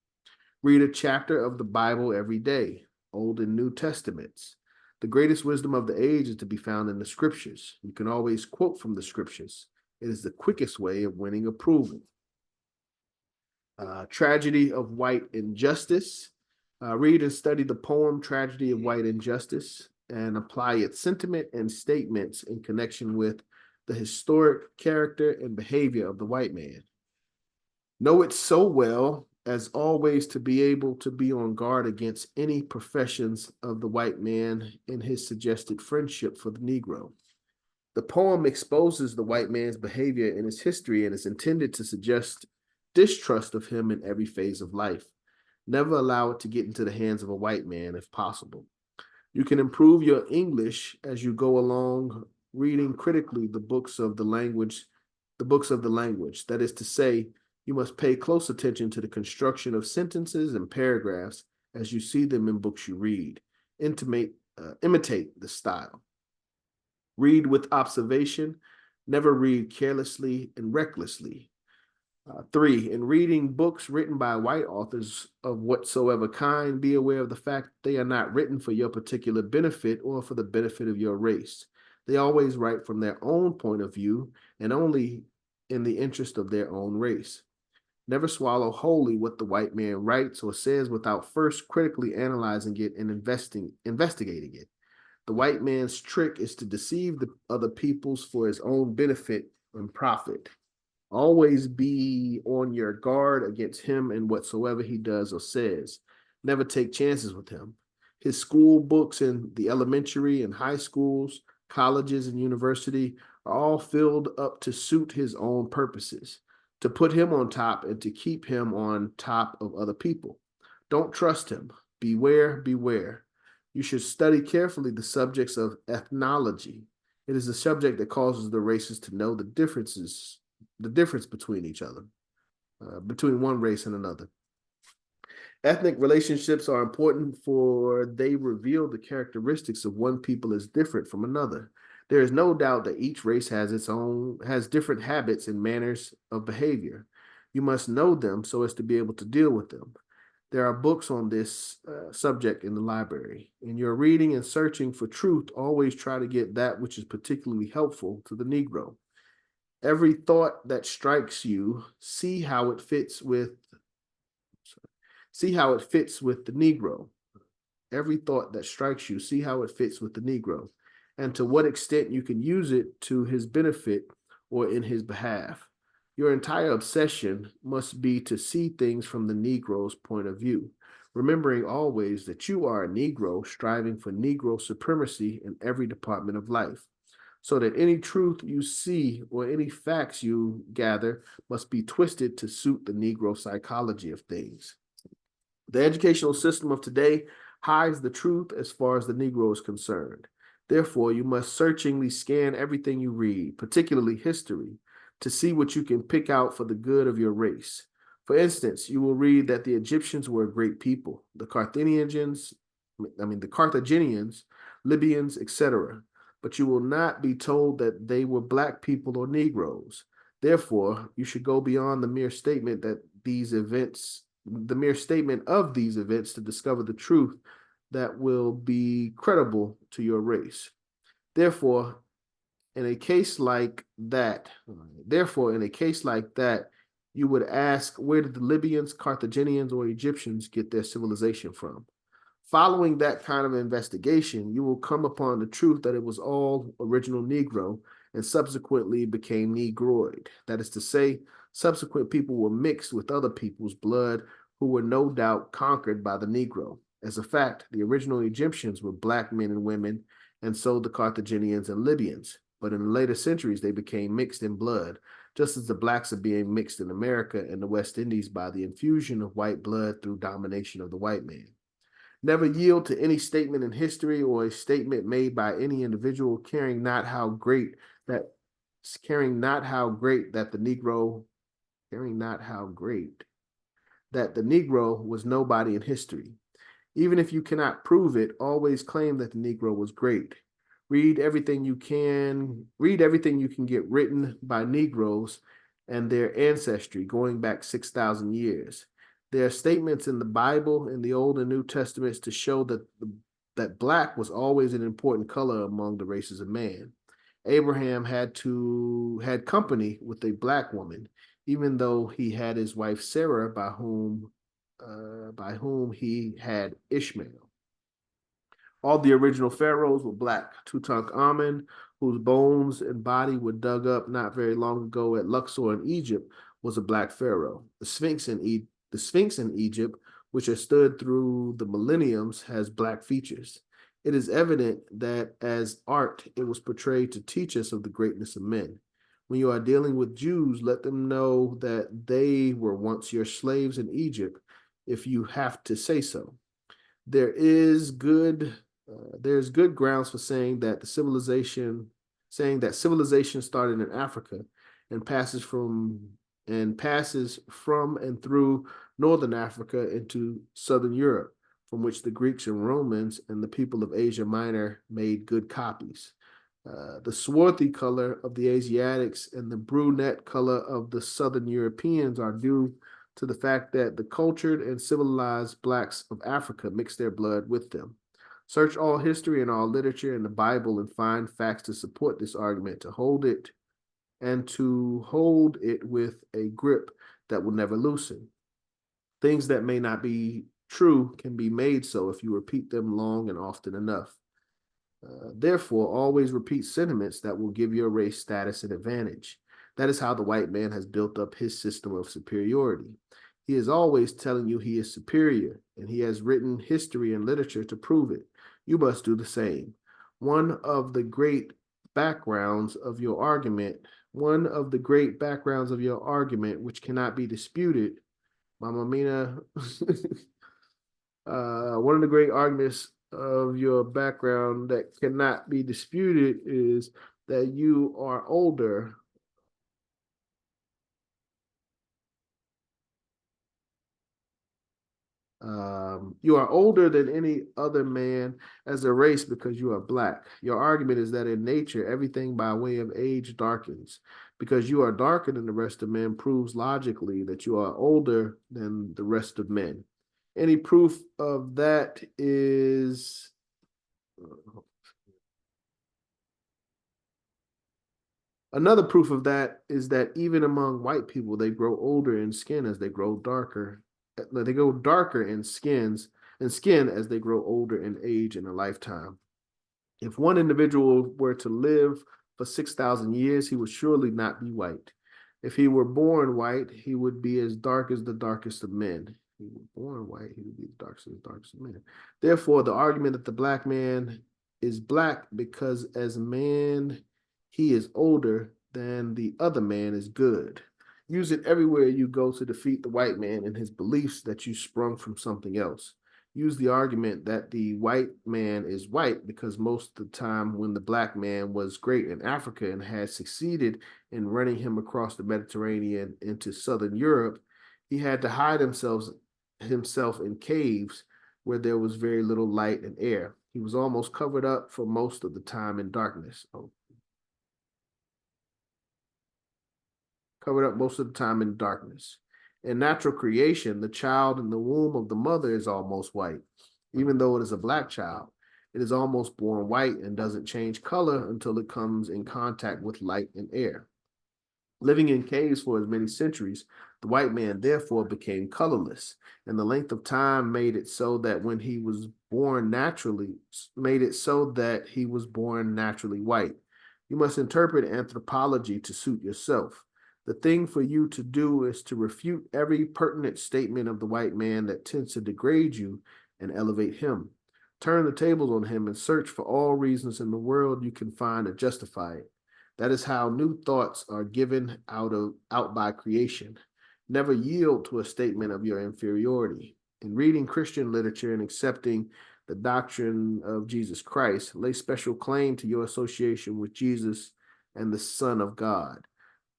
Read a chapter of the Bible every day, Old and New Testaments. The greatest wisdom of the age is to be found in the scriptures. You can always quote from the scriptures. It is the quickest way of winning approval. Tragedy of White Injustice. Read and study the poem Tragedy of White Injustice and apply its sentiment and statements in connection with the historic character and behavior of the white man. Know it so well as always to be able to be on guard against any professions of the white man in his suggested friendship for the Negro. The poem exposes the white man's behavior in his history and is intended to suggest distrust of him in every phase of life. Never allow it to get into the hands of a white man if possible. You can improve your English as you go along reading critically the books of the language. That is to say, you must pay close attention to the construction of sentences and paragraphs as you see them in books you read. Imitate the style. Read with observation. Never read carelessly and recklessly. 3, in reading books written by white authors of whatsoever kind, be aware of the fact that they are not written for your particular benefit or for the benefit of your race. They always write from their own point of view and only in the interest of their own race. Never swallow wholly what the white man writes or says without first critically analyzing it and investigating it. The white man's trick is to deceive the other peoples for his own benefit and profit. Always be on your guard against him and whatsoever he does or says. Never take chances with him. His school books in the elementary and high schools, colleges and university are all filled up to suit his own purposes, to put him on top and to keep him on top of other people. Don't trust him. Beware, beware. You should study carefully the subjects of ethnology. It is a subject that causes the races to know the difference between each other, between one race and another. Ethnic relationships are important, for they reveal the characteristics of one people as different from another. There is no doubt that each race has different habits and manners of behavior. You must know them so as to be able to deal with them. There are books on this subject in the library. In your reading and searching for truth, always try to get that which is particularly helpful to the Negro. Every thought that strikes you, see how it fits with the Negro. Every thought that strikes you, see how it fits with the Negro, and to what extent you can use it to his benefit or in his behalf. Your entire obsession must be to see things from the Negro's point of view, remembering always that you are a Negro striving for Negro supremacy in every department of life, so that any truth you see or any facts you gather must be twisted to suit the Negro psychology of things. The educational system of today hides the truth as far as the Negro is concerned. Therefore, you must searchingly scan everything you read, particularly history, to see what you can pick out for the good of your race. For instance, you will read that the Egyptians were a great people, the Carthaginians, Libyans, etc. But you will not be told that they were black people or Negroes. Therefore, you should go beyond the mere statement of these events to discover the truth that will be credible to your race. Therefore, in a case like that, you would ask, where did the Libyans, Carthaginians, or Egyptians get their civilization from? Following that kind of investigation, you will come upon the truth that it was all original Negro and subsequently became Negroid. That is to say, subsequent people were mixed with other people's blood who were no doubt conquered by the Negro. As a fact, the original Egyptians were black men and women, and so the Carthaginians and Libyans. But in the later centuries, they became mixed in blood, just as the blacks are being mixed in America and the West Indies by the infusion of white blood through domination of the white man. Never yield to any statement in history or a statement made by any individual caring not how great that the Negro was nobody in history. Even if you cannot prove it, always claim that the Negro was great. Read everything you can get written by Negroes and their ancestry going back 6,000 years. There are statements in the Bible, in the Old and New Testaments, to show that black was always an important color among the races of man. Abraham had company with a black woman, even though he had his wife Sarah, by whom he had Ishmael. All the original pharaohs were black. Tutankhamun, whose bones and body were dug up not very long ago at Luxor in Egypt, was a black pharaoh. The Sphinx in Egypt, which has stood through the millenniums, has black features. It is evident that as art, it was portrayed to teach us of the greatness of men. When you are dealing with Jews, let them know that they were once your slaves in Egypt, if you have to say so. There's good grounds for saying that civilization started in Africa and passes from and through northern Africa into southern Europe, from which the Greeks and Romans and the people of Asia Minor made good copies. The swarthy color of the Asiatics and the brunette color of the southern Europeans are due to the fact that the cultured and civilized blacks of Africa mixed their blood with them. Search all history and all literature in the Bible and find facts to support this argument, to hold it with a grip that will never loosen. Things that may not be true can be made so if you repeat them long and often enough. Therefore, always repeat sentiments that will give your race status and advantage. That is how the white man has built up his system of superiority. He is always telling you he is superior, and he has written history and literature to prove it. You must do the same. One of the great backgrounds of your argument, one of the great backgrounds of your argument, which cannot be disputed, Mama Mina, one of the great arguments of your background that cannot be disputed is that you are older. You are older than any other man as a race because you are black. Your argument is that in nature, everything by way of age darkens. Because you are darker than the rest of men proves logically that you are older than the rest of men. Any proof of that is another proof of that is that even among white people, they grow older in skin as they grow darker. They go darker in skin as they grow older in age in a lifetime. If one individual were to live for 6,000 years, he would surely not be white. If he were born white, he would be as dark as the darkest of men. If he were born white, he would be the darkest of men. Therefore, the argument that the black man is black because as man, he is older than the other man is good. Use it everywhere you go to defeat the white man and his beliefs that you sprung from something else. Use the argument that the white man is white because most of the time when the black man was great in Africa and had succeeded in running him across the Mediterranean into southern Europe, he had to hide himself in caves where there was very little light and air. He was almost covered up for most of the time in darkness. Covered up most of the time in darkness. In natural creation, the child in the womb of the mother is almost white. Even though it is a black child, it is almost born white and doesn't change color until it comes in contact with light and air. Living in caves for as many centuries, the white man therefore became colorless, and the length of time made it so that when he was born naturally, he was born naturally white. You must interpret anthropology to suit yourself. The thing for you to do is to refute every pertinent statement of the white man that tends to degrade you and elevate him. Turn the tables on him and search for all reasons in the world you can find to justify it. That is how new thoughts are given out by creation. Never yield to a statement of your inferiority. In reading Christian literature and accepting the doctrine of Jesus Christ, lay special claim to your association with Jesus and the Son of God.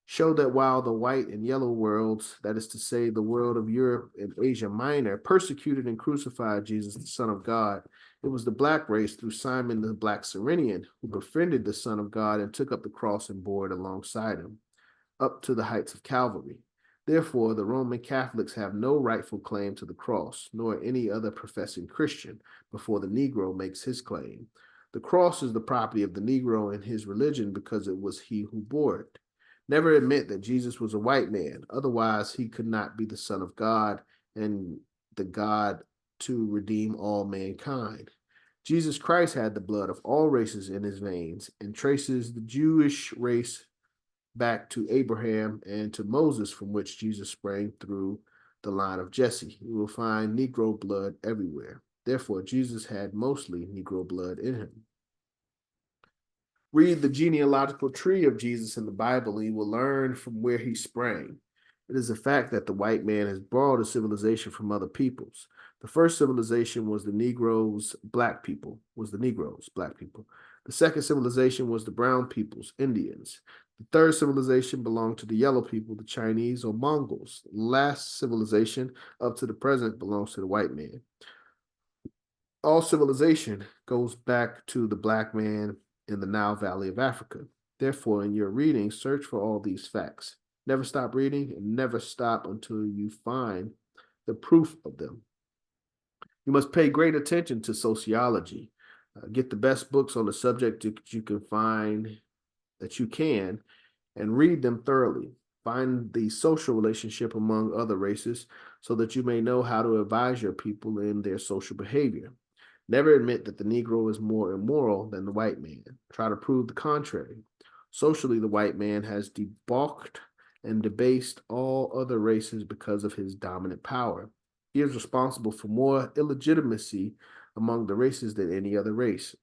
Show that while the white and yellow worlds, that is to say, the world of Europe and Asia Minor, persecuted and crucified Jesus, the Son of God, it was the black race through Simon the Black Cyrenian who befriended the Son of God and took up the cross and bore it alongside him, up to the heights of Calvary. Therefore, the Roman Catholics have no rightful claim to the cross, nor any other professing Christian, before the Negro makes his claim. The cross is the property of the Negro and his religion because it was he who bore it. Never admit that Jesus was a white man. Otherwise, he could not be the Son of God and the God to redeem all mankind. Jesus Christ had the blood of all races in his veins and traces the Jewish race back to Abraham and to Moses, from which Jesus sprang through the line of Jesse. You will find Negro blood everywhere. Therefore, Jesus had mostly Negro blood in him. Read the genealogical tree of Jesus in the Bible, and you will learn from where he sprang. It is a fact that the white man has borrowed a civilization from other peoples. The first civilization was the Negroes, black people. The second civilization was the brown peoples, Indians. The third civilization belonged to the yellow people, the Chinese or Mongols. The last civilization, up to the present, belongs to the white man. All civilization goes back to the black man in the Nile Valley of Africa. Therefore, in your reading, search for all these facts. Never stop reading and never stop until you find the proof of them. You must pay great attention to sociology. Get the best books on the subject that you can, and read them thoroughly. Find the social relationship among other races so that you may know how to advise your people in their social behavior. Never admit that the Negro is more immoral than the white man. Try to prove the contrary. Socially, the white man has debauched and debased all other races because of his dominant power. He is responsible for more illegitimacy among the races than any other race.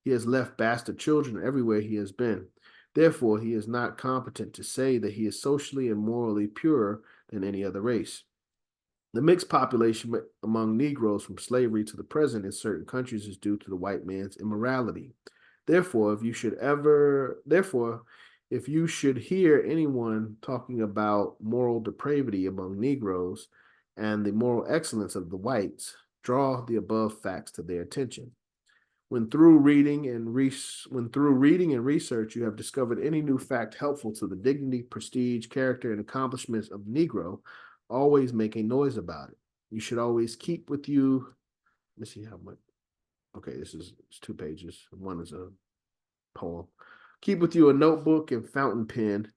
He has left bastard children everywhere he has been. Therefore, he is not competent to say that he is socially and morally purer than any other race. The mixed population among Negroes from slavery to the present in certain countries is due to the white man's immorality. Therefore, if you should hear anyone talking about moral depravity among Negroes and the moral excellence of the whites, draw the above facts to their attention. When through reading and research you have discovered any new fact helpful to the dignity, prestige, character, and accomplishments of the Negro, always make a noise about it. You should always keep with you. Let's see how much. Okay, it's 2 pages. One is a poem. Keep with you a notebook and fountain pen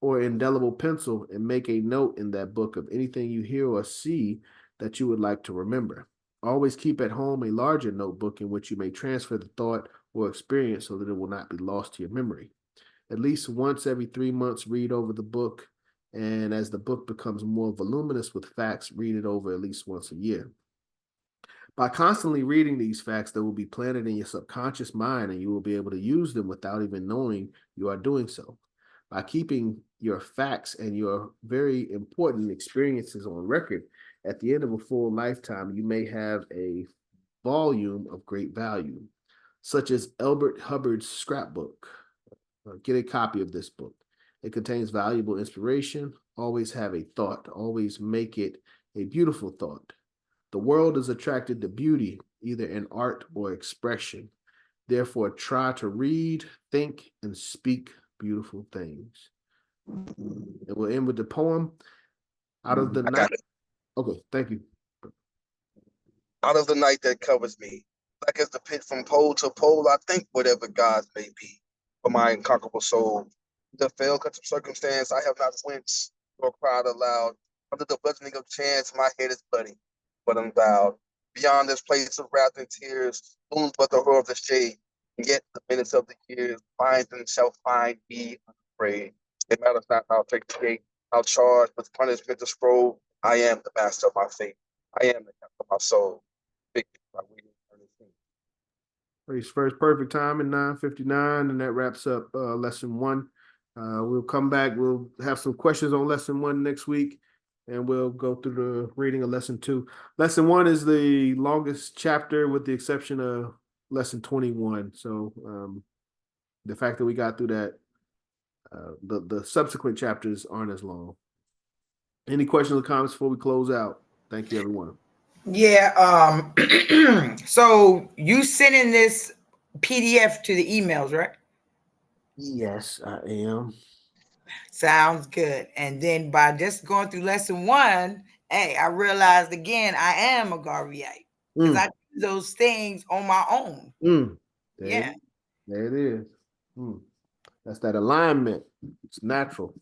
or indelible pencil, and make a note in that book of anything you hear or see that you would like to remember. Always keep at home a larger notebook in which you may transfer the thought or experience so that it will not be lost to your memory. At least once every 3 months, read over the book, and as the book becomes more voluminous with facts, read it over at least once a year. By constantly reading these facts, they will be planted in your subconscious mind, and you will be able to use them without even knowing you are doing so. By keeping your facts and your very important experiences on record, at the end of a full lifetime, you may have a volume of great value, such as Elbert Hubbard's scrapbook. Get a copy of this book. It contains valuable inspiration. Always have a thought. Always make it a beautiful thought. The world is attracted to beauty, either in art or expression. Therefore, try to read, think, and speak beautiful things. And we'll end with the poem. Out of the night. Okay, thank you. Out of the night that covers me, black as the pit from pole to pole, I think whatever gods may be for my unconquerable soul. The fail cuts of circumstance, I have not winced nor cried aloud. Under the bludgeoning of chance, my head is bloody, but unbowed. Beyond this place of wrath and tears, looms but the horror of the shade. And yet the minutes of the years finds and shall find me unafraid. It matters not how take the gate, how charged with punishment to scroll. I am the master of my fate. I am the captain of my soul. Race first perfect time in 9:59, and that wraps up lesson 1. We'll come back. We'll have some questions on lesson 1 next week, and we'll go through the reading of lesson 2. Lesson 1 is the longest chapter with the exception of lesson 21. So the fact that we got through that, the subsequent chapters aren't as long. Any questions or comments before we close out? Thank you, everyone. Yeah. So you sending this PDF to the emails, right? Yes, I am. Sounds good. And then by just going through lesson 1, hey, I realized again I am a Garveyite because I do those things on my own. There it is. That's that alignment. It's natural.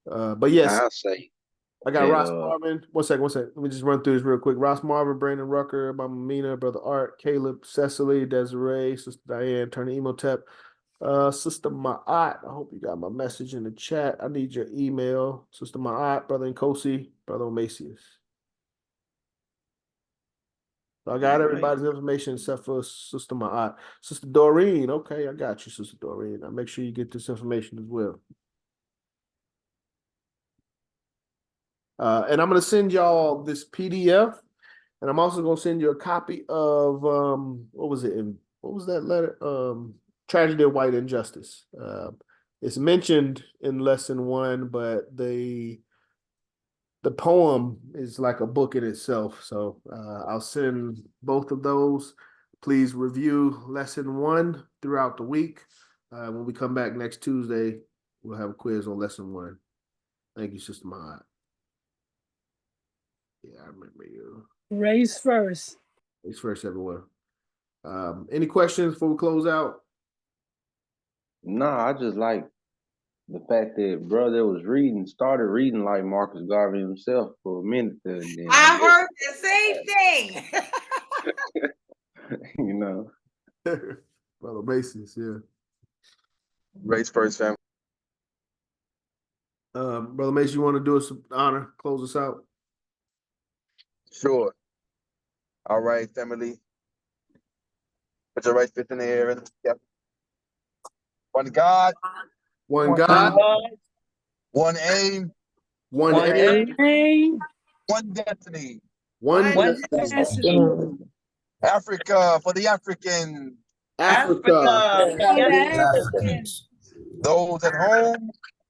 But yes, I'll say. I got Ross Marvin. One second. Let me just run through this real quick. Ross Marvin, Brandon Rucker, Mama Mina, Brother Art, Caleb, Cecily, Desiree, Sister Diane, Turner Emotep, Sister Ma'at. I hope you got my message in the chat. I need your email. Sister Ma'at, Brother Nkosi, Brother Omasius. So I got everybody's information except for Sister Ma'at. Sister Doreen. Okay, I got you, Sister Doreen. I'll make sure you get this information as well. And I'm going to send y'all this PDF, and I'm also going to send you a copy of, what was that letter? Tragedy of White Injustice. It's mentioned in lesson 1, but the poem is like a book in itself. So I'll send both of those. Please review lesson 1 throughout the week. When we come back next Tuesday, we'll have a quiz on lesson 1. Thank you, Sister Mahat. Yeah, I remember you. Race first. Race first, everyone. Any questions before we close out? No, I just like the fact that brother started reading like Marcus Garvey himself for a minute. I heard the same thing. You know. Brother Macy's, yeah. Race first, family. Brother Macy, you want to do us an honor? Close us out? Sure. All right, family. Put your right fist in the air. And, yep. One God. One God. One aim. One aim. One destiny. One destiny. Africa for the African. Africa. Africans. Those at home.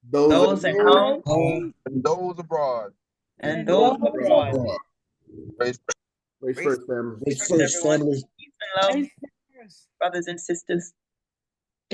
Those at home. And those abroad. And those abroad. Praise Race first, family. Race first, family. Race first. Brothers and sisters.